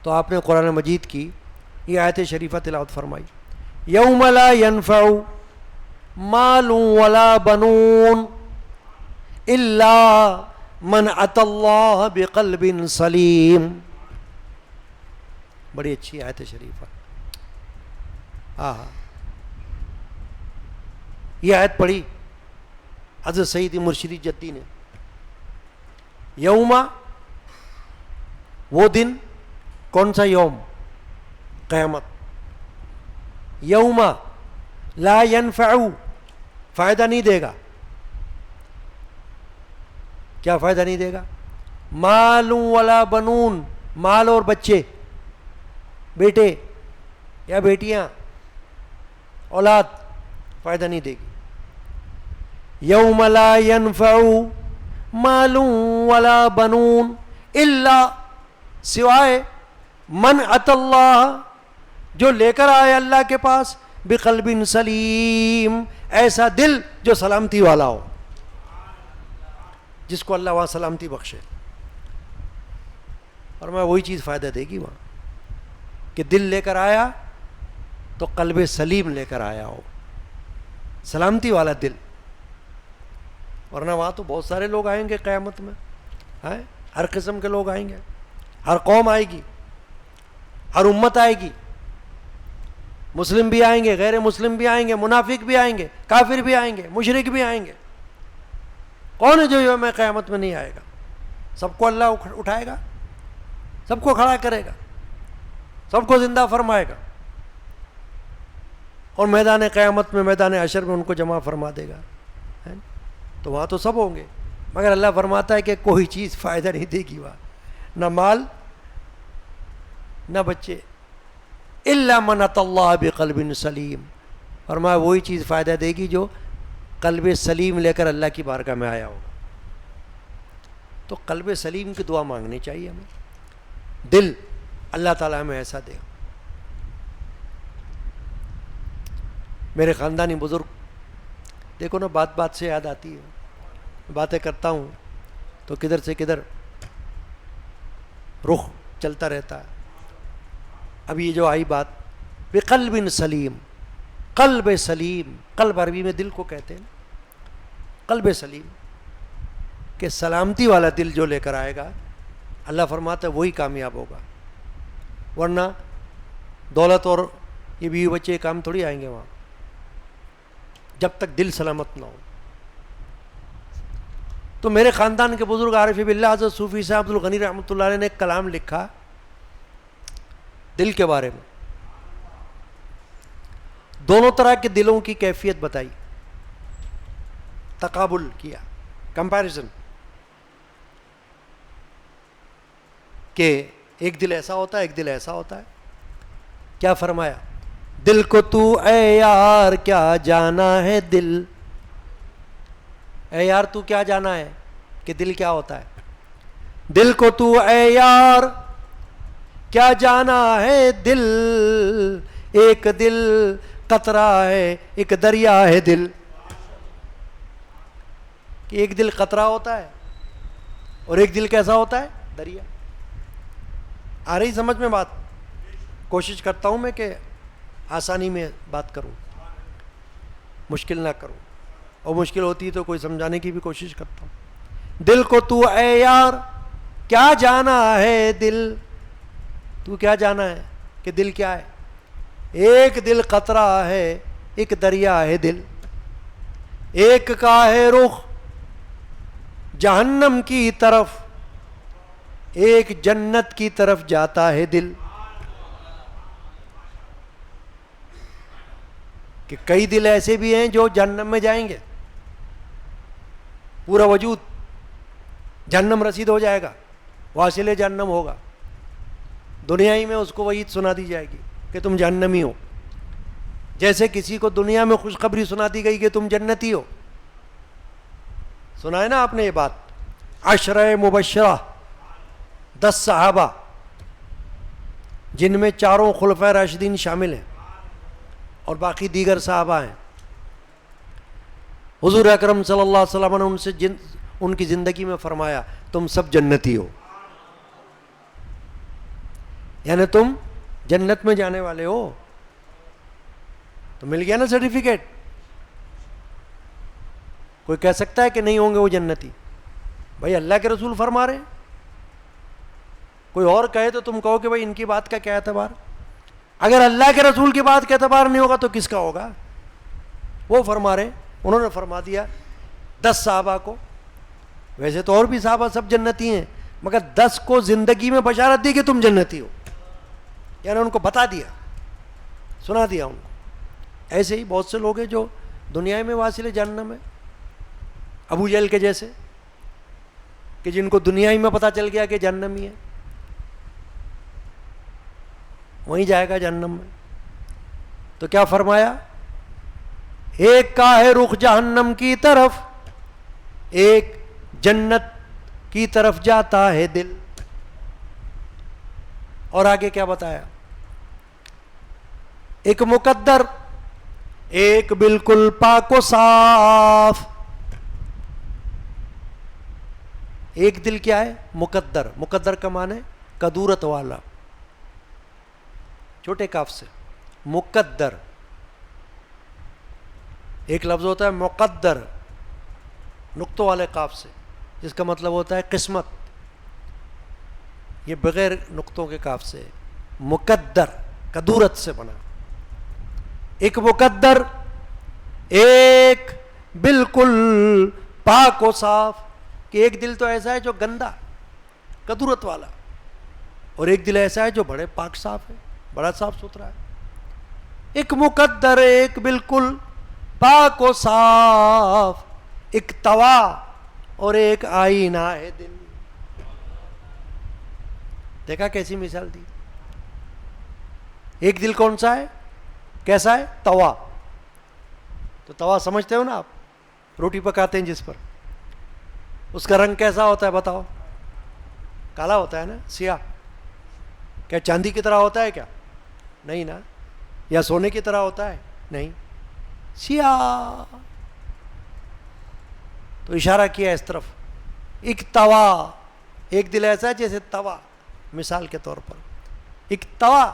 تو آپ نے قرآن مجید کی یہ آیت شریفہ تلاوت فرمائی، یوم لا ينفع مال ولا بنون الا من اتى اللہ بقلب سلیم۔ بڑی اچھی آیت شریفہ، یہ آیت پڑھی حضرت سیدی مرشدی جدی نے، یوما وہ دن، کون سا یوم؟ قیامت، یوما لا ينفع فائدہ نہیں دے گا، کیا فائدہ نہیں دے گا؟ مال ولا بنون، مال اور بچے، بیٹے یا بیٹیاں، اولاد فائدہ نہیں دے گی۔ یوم لا ينفع مال ولا بنون الا، سوائے من ات اللہ، جو لے کر آئے اللہ کے پاس، بقلب سلیم، ایسا دل جو سلامتی والا ہو، جس کو اللہ وہاں سلامتی بخشے، اور میں وہی چیز فائدہ دے گی وہاں کہ دل لے کر آیا تو قلب سلیم لے کر آیا ہو، سلامتی والا دل، ورنہ وہاں تو بہت سارے لوگ آئیں گے قیامت میں، ہر قسم کے لوگ آئیں گے، ہر قوم آئے گی، ہر امت آئے گی، مسلم بھی آئیں گے، غیر مسلم بھی آئیں گے، منافق بھی آئیں گے، کافر بھی آئیں گے، مشرک بھی آئیں گے۔ کون ہے جو یوم قیامت میں نہیں آئے گا؟ سب کو اللہ اٹھائے گا، سب کو کھڑا کرے گا، سب کو زندہ فرمائے گا، اور میدان قیامت میں، میدان حشر میں ان کو جمع فرما دے گا، تو وہاں تو سب ہوں گے، مگر اللہ فرماتا ہے کہ کوئی چیز فائدہ نہیں دے گی وہاں، نہ مال نہ بچے، الا من اتى اللہ بقلب سلیم، فرمایا وہی چیز فائدہ دے گی جو قلب سلیم لے کر اللہ کی بارگاہ میں آیا ہوگا۔ تو قلب سلیم کی دعا مانگنی چاہیے ہمیں، دل اللہ تعالیٰ ہمیں ایسا دے۔ میرے خاندانی بزرگ، دیکھو نا، بات بات سے یاد آتی ہے، باتیں کرتا ہوں تو کدھر سے کدھر رخ چلتا رہتا ہے۔ اب یہ جو آئی بات بقلب سلیم، قلب سلیم، قلب عربی میں دل کو کہتے ہیں، قلب سلیم، کہ سلامتی والا دل جو لے کر آئے گا اللہ فرماتا ہے وہی کامیاب ہوگا، ورنہ دولت اور یہ بیوی بچے کام تھوڑی آئیں گے وہاں جب تک دل سلامت نہ ہو۔ تو میرے خاندان کے بزرگ عارف باللہ حضرت صوفی صاحب عبد الغنی رحمۃ اللہ علیہ نے ایک کلام لکھا دل کے بارے میں، دونوں طرح کے دلوں کی کیفیت بتائی، تقابل کیا، کمپیریزن، کہ ایک دل ایسا ہوتا ہے ایک دل ایسا ہوتا ہے۔ کیا فرمایا؟ دل کو تو اے یار کیا جانا ہے دل، اے یار تو کیا جانا ہے کہ دل کیا ہوتا ہے؟ دل کو تو اے یار کیا جانا ہے دل، ایک دل قطرہ ہے ایک دریا ہے دل، کہ ایک دل قطرہ ہوتا ہے اور ایک دل کیسا ہوتا ہے؟ دریا۔ آ رہی سمجھ میں بات؟ کوشش کرتا ہوں میں کہ آسانی میں بات کروں، مشکل نہ کروں، اور مشکل ہوتی ہے تو کوئی سمجھانے کی بھی کوشش کرتا ہوں۔ دل کو تو اے یار کیا جانا ہے دل، تو کیا جانا ہے کہ دل کیا ہے؟ ایک دل قطرہ ہے ایک دریا ہے دل، ایک کا ہے رخ جہنم کی طرف ایک جنت کی طرف جاتا ہے دل، کہ کئی دل ایسے بھی ہیں جو جہنم میں جائیں گے، پورا وجود جہنم رسید ہو جائے گا، واصل جہنم ہوگا، دنیا ہی میں اس کو وعید سنا دی جائے گی کہ تم جہنمی ہو، جیسے کسی کو دنیا میں خوشخبری سنا دی گئی کہ تم جنتی ہو۔ سنا ہے نا آپ نے یہ بات؟ عشرہ مبشرہ 10 صحابہ جن میں چاروں خلفائے راشدین شامل ہیں اور باقی دیگر صحابہ ہیں، حضور اکرم صلی اللہ علیہ وسلم نے ان سے ان کی زندگی میں فرمایا تم سب جنتی ہو، یعنی تم جنت میں جانے والے ہو۔ تو مل گیا نا سرٹیفکیٹ۔ کوئی کہہ سکتا ہے کہ نہیں ہوں گے وہ جنتی؟ بھائی اللہ کے رسول فرما رہے ہیں، کوئی اور کہے تو تم کہو کہ بھائی ان کی بات کا کیا اعتبار؟ اگر اللہ کے رسول کی بات کا اعتبار نہیں ہوگا تو کس کا ہوگا؟ وہ فرما رہے ہیں، انہوں نے فرما دیا 10 صحابہ کو، ویسے تو اور بھی صحابہ سب جنتی ہیں، مگر 10 کو زندگی میں بشارت دی کہ تم جنتی ہو، یعنی ان کو بتا دیا، سنا دیا ان کو۔ ایسے ہی بہت سے لوگ ہیں جو دنیا میں واصل جہنم ہے، ابو جہل کے جیسے، کہ جن کو دنیا ہی میں پتہ چل گیا کہ جہنمی ہے، وہیں جائے گا جہنم میں۔ تو کیا فرمایا؟ ایک کا ہے رخ جہنم کی طرف ایک جنت کی طرف جاتا ہے دل، اور آگے کیا بتایا؟ ایک مقدر ایک بالکل پاک و صاف۔ ایک دل کیا ہے؟ مقدر، مقدر کا معنی ہے قدورت والا، چھوٹے کاف سے مقدر۔ ایک لفظ ہوتا ہے مقدر نقطوں والے کاف سے، جس کا مطلب ہوتا ہے قسمت، یہ بغیر نقطوں کے کاف سے، مقدر قدورت سے بنا۔ ایک مقدر ایک بالکل پاک و صاف، کہ ایک دل تو ایسا ہے جو گندا قدورت والا، اور ایک دل ایسا ہے جو بڑے پاک صاف ہے، بڑا صاف ستھرا ہے۔ ایک مقدر ایک بالکل پاک و صاف، ایک توا اور ایک آئینہ ہے دل۔ دیکھا کیسی مثال دی؟ ایک دل کون سا ہے؟ کیسا ہے؟ توا۔ تو توا سمجھتے ہو نا آپ، روٹی پکاتے ہیں جس پر، اس کا رنگ کیسا ہوتا ہے بتاؤ؟ کالا ہوتا ہے نا، سیاہ۔ کیا چاندی کی طرح ہوتا ہے کیا؟ نہیں نا۔ یا سونے کی طرح ہوتا ہے؟ نہیں، سیاہ۔ تو اشارہ کیا اس طرف، ایک توا، ایک دل ایسا ہے جیسے توا، مثال کے طور پر ایک توا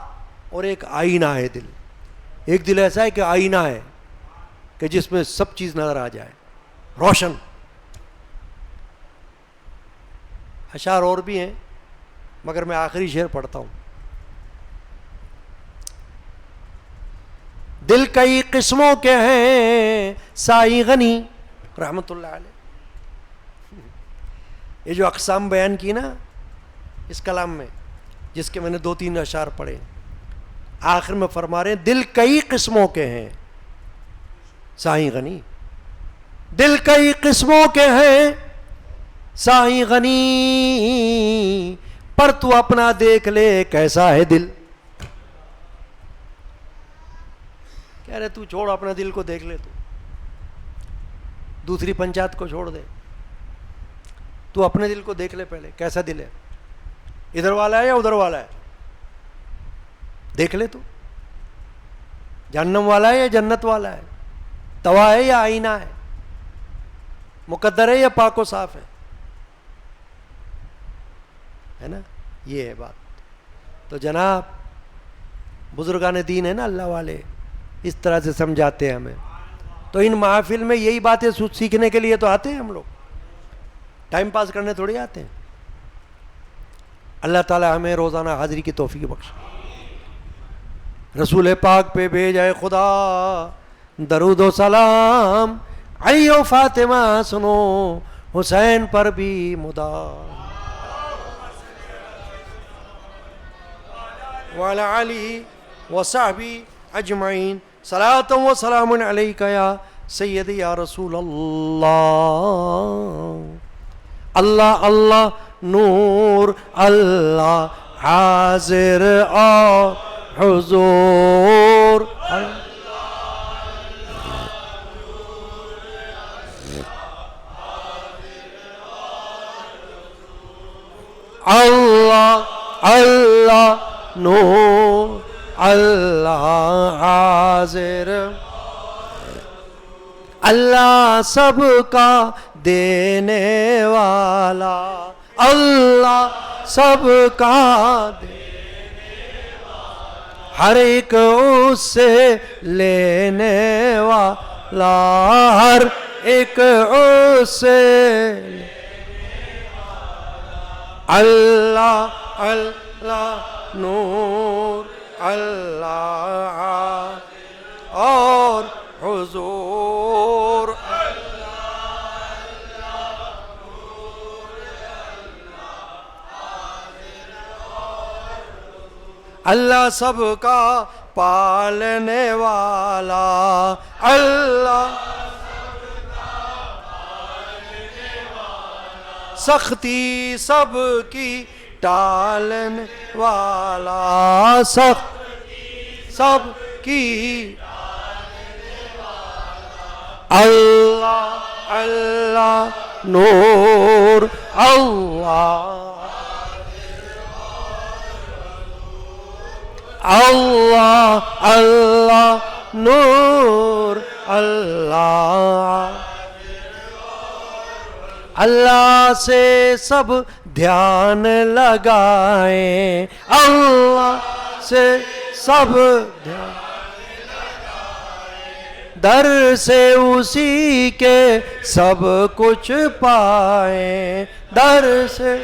اور ایک آئینہ ہے دل۔ ایک دل ایسا ہے کہ آئینہ ہے، کہ جس میں سب چیز نظر آ جائے، روشن۔ اشعار اور بھی ہیں مگر میں آخری شعر پڑھتا ہوں. دل کئی قسموں کے ہیں سائی غنی رحمۃ اللہ علیہ. یہ جو اقسام بیان کی نا اس کلام میں، جس کے میں نے 2-3 اشعار پڑھے، آخر میں فرما رہے ہیں دل کئی قسموں کے ہیں سائی غنی، دل کئی قسموں کے ہیں سائی غنی، پر تو اپنا دیکھ لے کیسا ہے دل. کہہ رہے تو چھوڑ اپنا دل کو دیکھ لے، تو دوسری پنچایت کو چھوڑ دے، تو اپنے دل کو دیکھ لے پہلے کیسا دل ہے، ادھر والا ہے یا ادھر والا ہے، دیکھ لے تو جہنم والا ہے یا جنت والا ہے، توا ہے یا آئینہ ہے، مقدر ہے یا پاک و صاف ہے نا. یہ ہے بات. تو جناب بزرگان دین ہے نا اللہ والے، اس طرح سے سمجھاتے ہیں ہمیں. تو ان محافل میں یہی باتیں سیکھنے کے لیے تو آتے ہیں ہم لوگ، ٹائم پاس کرنے تھوڑی آتے ہیں. اللہ تعالی ہمیں روزانہ حاضری کی توفیق بخشے. رسول پاک پہ بھیجائے خدا درود و سلام، علی و فاطمہ سنو حسین پر بھی مدام، وعلی آلہ وصحبہ اجمعین. صلاۃ و سلام علیک یا سیدی یا رسول اللہ. اللہ اللہ نور اللہ حاضر اور حضور. اللہ اللہ نور اللہ حاضر، اللہ سب کا دینے والا، اللہ سب کا دینے والا، ہر ایک اس سے لینے والا، ہر ایک اس سے لینے والا. اللہ اللہ نور اللہ اور حضور. اللہ سب کا پالنے والا، اللہ سختی سب کی ٹالنے والا، سختی سب کی اللہ اللہ نور اللہ اللہ اللہ نور اللہ. اللہ سے سب دھیان لگائیں، اللہ سے سب دھیان، در سے اسی کے سب کچھ پائیں، در سے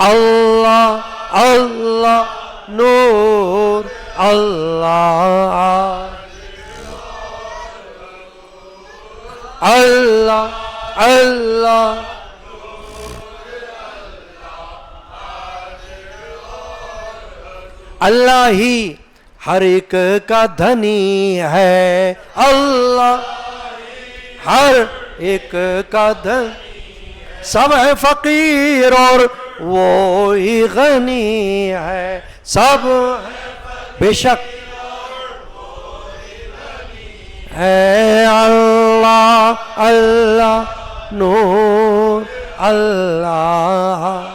اللہ اللہ نور اللہ اللہ اللہ. اللہ ہی ہر ایک کا دھنی ہے، اللہ ہر ایک کا دھن، سب ہے فقیر اور وہی غنی ہے، سب بے شک ہے. اللہ اللہ نور اللہ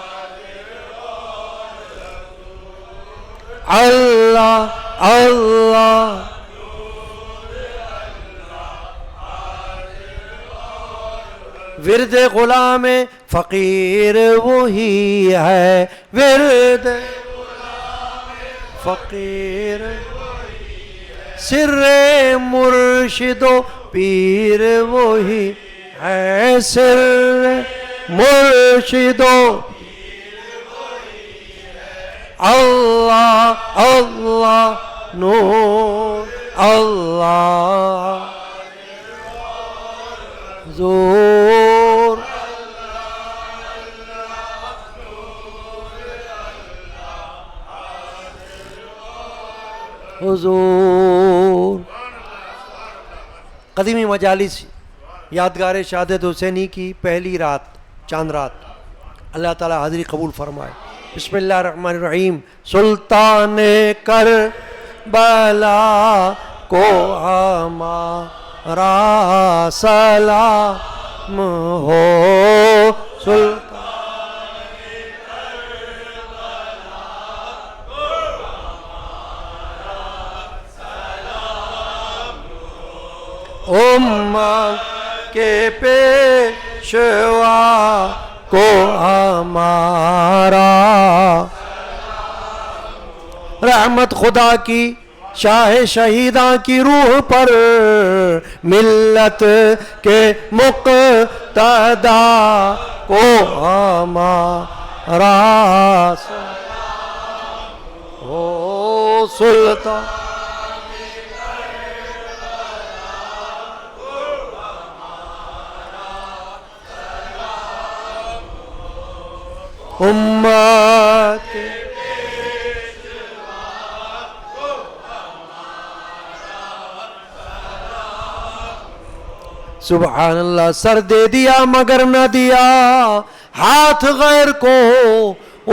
اللہ اللہ. ورد غلام فقیر وہی ہے، ورد فقیر سر مرشد و پیر وہی ہے سر مرشدو اللہ اللہ نور اللہ حضور حضور. قدیمی مجالس یادگار شہادت حسینی کی پہلی رات چاند رات. اللہ تعالی حاضری قبول فرمائے. بسم اللہ الرحمن الرحیم. سلطان کربلا کو ہمارا سلام ہو. سلطان امت کے پیشوا کو ہمارا رحمت خدا کی شاہ شہیداں کی روح پر ملت کے مقتدا کو ہمارا او سلطان امت سبحان اللہ. سر دے دیا مگر نہ دیا ہاتھ غیر کو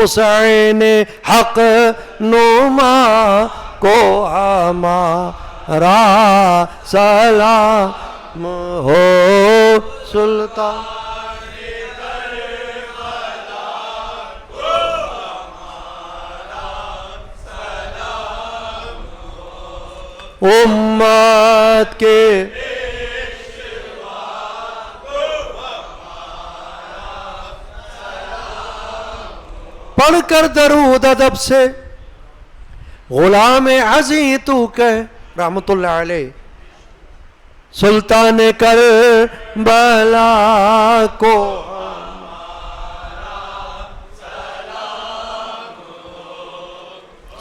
اس عین حق نما کو ہمارا سلام ہو. سلطان امت کے پڑھ کر درود ادب سے غلام عزی تو کہہ رحمت اللہ علیہ. سلطان کربلا کو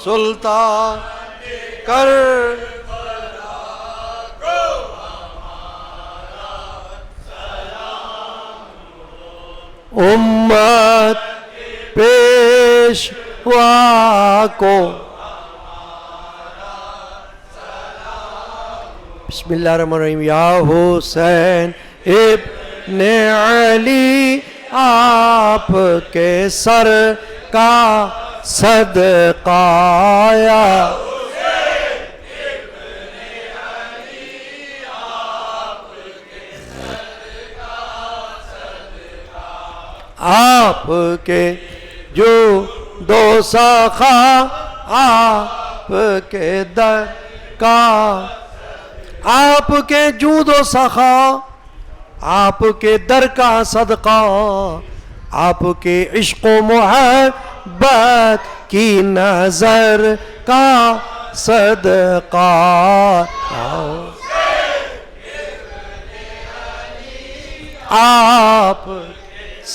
سلطان کر امت پیشوا کو بسم اللہ الرحمن الرحیم. یا حسین ابن علی آپ کے سر کا صدقہ یا آپ کے جو دو سخا آپ کے در کا آپ کے جود و سخا آپ کے در کا صدقہ آپ کے عشق و محبت کی نظر کا صدقہ آپ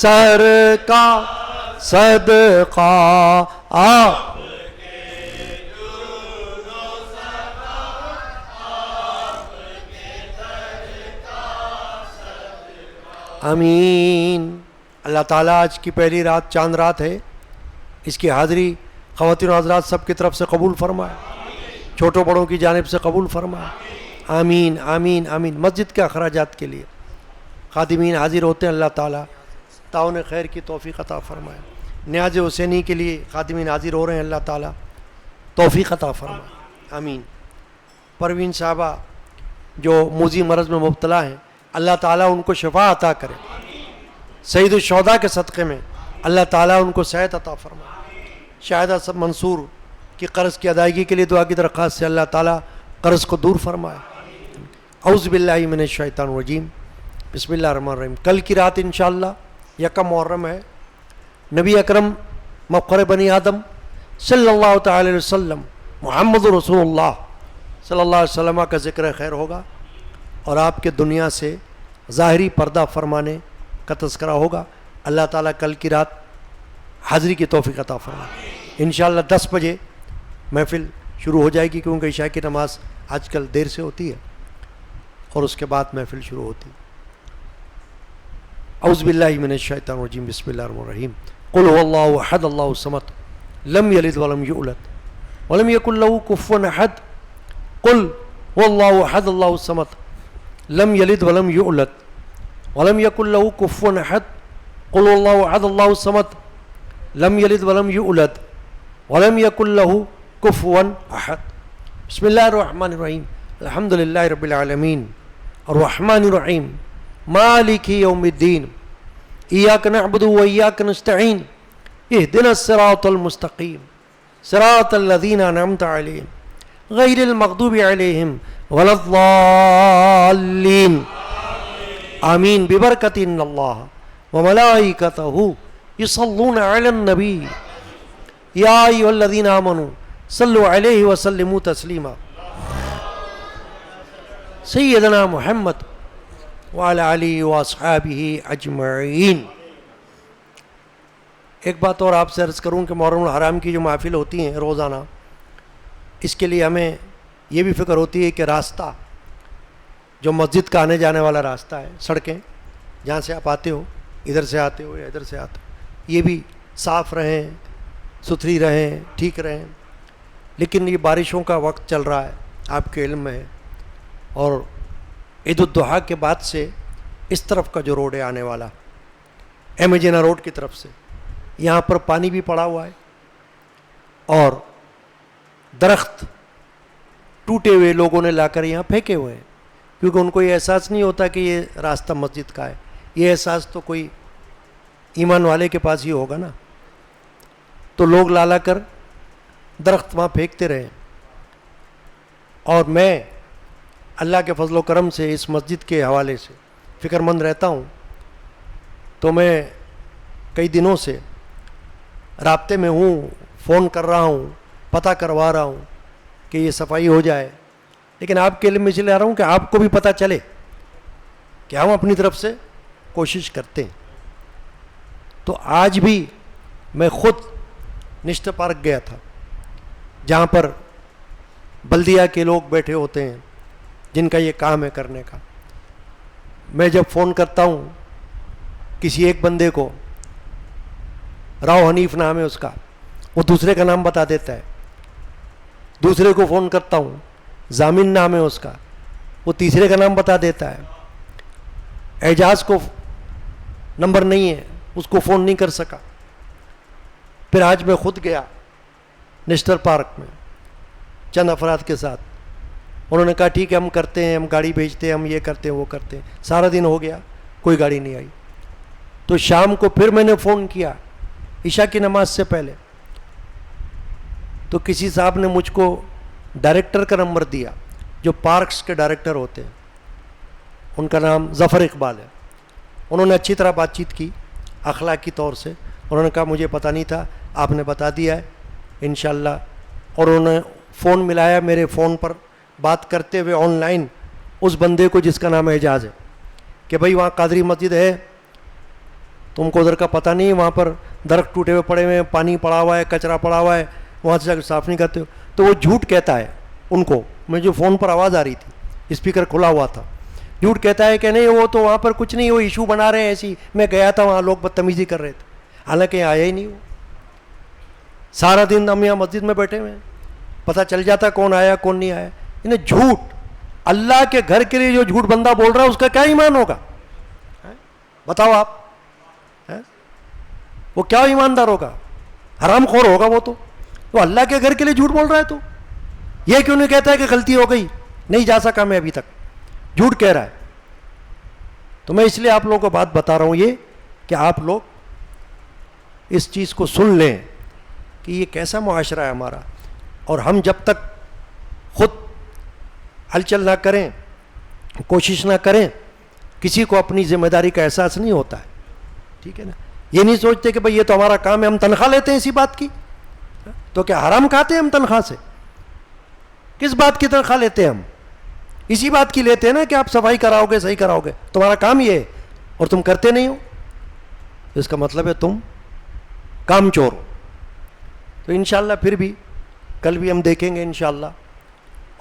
سر کا صدقہ آپ آمین. اللہ تعالیٰ آج کی پہلی رات چاند رات ہے. اس کی حاضری خواتین و حضرات سب کی طرف سے قبول فرمائے. چھوٹوں بڑوں کی جانب سے قبول فرمائے. آمین آمین آمین. مسجد کے اخراجات کے لیے خادمین حاضر ہوتے ہیں. اللہ تعالیٰ تعاون خیر کی توفیق عطا فرمائے. نیاز حسینی کے لیے خادمین حاضر ہو رہے ہیں. اللہ تعالیٰ توفیق عطا فرمائے. آمین. پروین صاحبہ جو موذی مرض میں مبتلا ہیں اللہ تعالیٰ ان کو شفا عطا کرے. سید الشہداء کے صدقے میں اللہ تعالیٰ ان کو صحت عطا فرمائے. شاہدہ سب منصور کی قرض کی ادائیگی کے لیے دعا کی درخواست سے اللہ تعالیٰ قرض کو دور فرمائے. اعوذ باللہ من الشیطان الرجیم. بسم اللہ الرحمن الرحیم. کل کی رات انشاءاللہ یکم محرم ہے. نبی اکرم مفخر بنی آدم صلی اللہ تعالی علیہ وسلم محمد رسول اللہ صلی اللہ علیہ وسلم کا ذکر خیر ہوگا اور آپ کے دنیا سے ظاہری پردہ فرمانے کا تذکرہ ہوگا. اللہ تعالیٰ کل کی رات حاضری کی توفیق عطا فرمائے. انشاءاللہ 10 بجے محفل شروع ہو جائے گی، کیونکہ عشاء کی نماز آج کل دیر سے ہوتی ہے اور اس کے بعد محفل شروع ہوتی ہے. اعوذ باللہ من الشیطان الرجیم. بسم اللہ الرحمن الرحیم. قل هو اللہ احد اللہ الصمد لم یلد ولم یولد ولم یکن له کفوا احد. قل هو اللہ احد اللہ الصمد لم یلد ولم یولد ولم یکن له کفوا احد. قل هو اللہ احد اللہ الصمد لم یلد ولم یولد ولم یکن له کفوا احد. بسم اللہ الرحمن الرحیم. الحمد للہ رب العالمین الرحمن الرحیم مالک یوم الدین ایاک نعبد و ایاک نستعین اہدنا الصراط المستقیم صراط الذین انعمت علیہم غیر المغضوب علیہم ولا الضالین آمین. ببرکت ان اللہ وملائکتہ یصلون علی النبی یا ایھا الذین آمنوا صلوا علیہ وسلموا تسلیما. سیدنا محمد وعلی آلہ واصحابہ اجمعین. ایک بات اور آپ سے عرض کروں کہ محرم الحرام کی جو محافل ہوتی ہیں روزانہ، اس کے لیے ہمیں یہ بھی فکر ہوتی ہے کہ راستہ جو مسجد کا آنے جانے والا راستہ ہے، سڑکیں جہاں سے آپ آتے ہو، ادھر سے آتے ہو یا ادھر سے آتے ہو، یہ بھی صاف رہیں، ستھری رہیں، ٹھیک رہیں. لیکن یہ بارشوں کا وقت چل رہا ہے، آپ کے علم میں ہے، اور عید الضحیٰ کے بعد سے اس طرف کا جو روڈ ہے آنے والا ایمیجینا روڈ کی طرف سے، یہاں پر پانی بھی پڑا ہوا ہے اور درخت ٹوٹے ہوئے لوگوں نے لا کر یہاں پھینکے ہوئے ہیں، کیونکہ ان کو یہ احساس نہیں ہوتا کہ یہ راستہ مسجد کا ہے. یہ احساس تو کوئی ایمان والے کے پاس ہی ہوگا نا. تو لوگ لا کر درخت وہاں پھینکتے رہے. اور میں اللہ کے فضل و کرم سے اس مسجد کے حوالے سے فکر مند رہتا ہوں، تو میں کئی دنوں سے رابطے میں ہوں، فون کر رہا ہوں، پتہ کروا رہا ہوں کہ یہ صفائی ہو جائے. لیکن آپ کے علم میں چلے آ رہا ہوں کہ آپ کو بھی پتہ چلے کہ ہم اپنی طرف سے کوشش کرتے ہیں. تو آج بھی میں خود نشت پارک گیا تھا، جہاں پر بلدیہ کے لوگ بیٹھے ہوتے ہیں جن کا یہ کام ہے کرنے کا. میں جب فون کرتا ہوں کسی ایک بندے کو، راؤ حنیف نام ہے اس کا، وہ دوسرے کا نام بتا دیتا ہے. دوسرے کو فون کرتا ہوں، ضامن نام ہے اس کا، وہ تیسرے کا نام بتا دیتا ہے. اعجاز کو نمبر نہیں ہے، اس کو فون نہیں کر سکا. پھر آج میں خود گیا نیشنل پارک میں چند افراد کے ساتھ. انہوں نے کہا ٹھیک ہے ہم کرتے ہیں، ہم گاڑی بھیجتے ہیں، ہم یہ کرتے ہیں وہ کرتے ہیں. سارا دن ہو گیا، کوئی گاڑی نہیں آئی. تو شام کو پھر میں نے فون کیا عشاء کی نماز سے پہلے، تو کسی صاحب نے مجھ کو ڈائریکٹر کا نمبر دیا جو پارکس کے ڈائریکٹر ہوتے ہیں، ان کا نام ظفر اقبال ہے. انہوں نے اچھی طرح بات چیت کی اخلاقی طور سے. انہوں نے کہا مجھے پتہ نہیں تھا، آپ نے بتا دیا ہے انشاءاللہ. اور انہوں نے فون ملایا میرے فون پر بات کرتے ہوئے آن لائن اس بندے کو جس کا نام اعجاز ہے کہ بھائی وہاں قادری مسجد ہے، تم کو ادھر کا پتہ نہیں، وہاں پر درخت ٹوٹے ہوئے پڑے ہوئے ہیں، پانی پڑا ہوا ہے، کچرا پڑا ہوا ہے، وہاں سے جا کے صاف نہیں کرتے ہو. تو وہ جھوٹ کہتا ہے ان کو. مجھے فون پر آواز آ رہی تھی، اسپیکر کھلا ہوا تھا. جھوٹ کہتا ہے کہ نہیں وہ تو وہاں پر کچھ نہیں، وہ ایشو بنا رہے ہیں ایسی. میں گیا تھا وہاں، لوگ بدتمیزی کر رہے تھے، حالانکہ یہاں آیا ہی نہیں. وہ سارا دن ہم یہاں مسجد میں بیٹھے ہوئے ہیں، پتہ چل جاتا کون آیا کون نہیں آیا. انہیں جھوٹ، اللہ کے گھر کے لیے جو جھوٹ بندہ بول رہا ہے اس کا کیا ایمان ہوگا؟ بتاؤ آپ، وہ کیا ایماندار ہوگا؟ حرام خور ہوگا وہ تو اللہ کے گھر کے لیے جھوٹ بول رہا ہے. تو یہ کیوں نہیں کہتا ہے کہ غلطی ہو گئی، نہیں جا سکا میں ابھی تک، جھوٹ کہہ رہا ہے. تو میں اس لیے آپ لوگوں کو بات بتا رہا ہوں یہ کہ آپ لوگ اس چیز کو سن لیں کہ یہ کیسا معاشرہ ہے ہمارا. اور ہم جب تک خود ہلچل نہ کریں، کوشش نہ کریں، کسی کو اپنی ذمہ داری کا احساس نہیں ہوتا ہے. ٹھیک ہے نا؟ یہ نہیں سوچتے کہ بھئی یہ تو ہمارا کام ہے، ہم تنخواہ لیتے ہیں اسی بات کی. تو کیا حرام کھاتے ہیں ہم تنخواہ سے؟ کس بات کی تنخواہ لیتے ہیں ہم؟ اسی بات کی لیتے ہیں نا کہ آپ صفائی کراؤ گے، صحیح کراؤ گے، تمہارا کام یہ ہے اور تم کرتے نہیں ہو، اس کا مطلب ہے تم کام چور ہو۔ تو انشاءاللہ پھر بھی کل بھی ہم دیکھیں گے انشاءاللہ،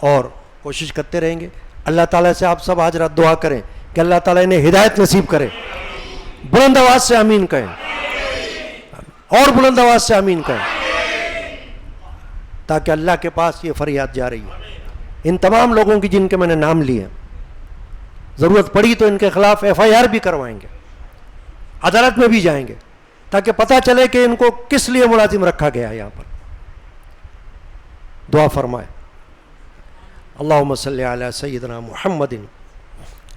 اور کوشش کرتے رہیں گے۔ اللہ تعالیٰ سے آپ سب آج رات دعا کریں کہ اللہ تعالیٰ انہیں ہدایت نصیب کرے۔ بلند آواز سے آمین کہیں، اور بلند آواز سے آمین کہیں، تاکہ اللہ کے پاس یہ فریاد جا رہی ہے ان تمام لوگوں کی جن کے میں نے نام لیے، ضرورت پڑی تو ان کے خلاف FIR بھی کروائیں گے، عدالت میں بھی جائیں گے، تاکہ پتہ چلے کہ ان کو کس لیے ملازم رکھا گیا ہے یہاں پر۔ دعا فرمائے۔ اللہم صلی علی سیدنا محمد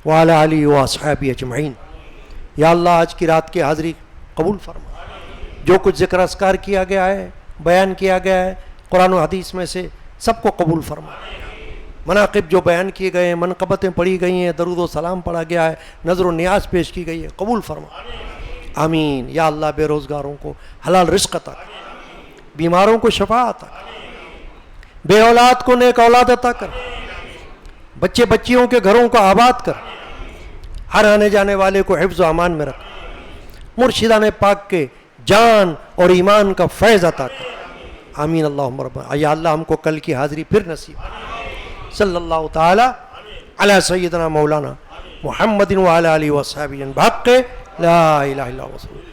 وعلی آلہ واصحابہ اجمعین۔ یا اللہ آج کی رات کی حاضری قبول فرما، جو کچھ ذکر اذکار کیا گیا ہے، بیان کیا گیا ہے قرآن و حدیث میں سے، سب کو قبول فرما۔ مناقب جو بیان کیے گئے ہیں، منقبتیں پڑھی گئی ہیں، درود و سلام پڑھا گیا ہے، نظر و نیاز پیش کی گئی ہے، قبول فرما۔ آمین۔ یا اللہ بے روزگاروں کو حلال رزق عطا کر، بیماروں کو شفا عطا کر، بے اولاد کو نیک اولاد عطا کر، بچے بچیوں کے گھروں کو آباد کر، ہر آنے جانے والے کو حفظ و امان میں رکھ، مرشدان پاک کے جان اور ایمان کا فیض عطا کر۔ آمین اللہم ربنا۔ یا اللہ ہم کو کل کی حاضری پھر نصیب کر۔ صلی اللہ تعالی علی سیدنا مولانا محمد وعلی آلہ وصحبہ بحق لا الہ الا اللہ۔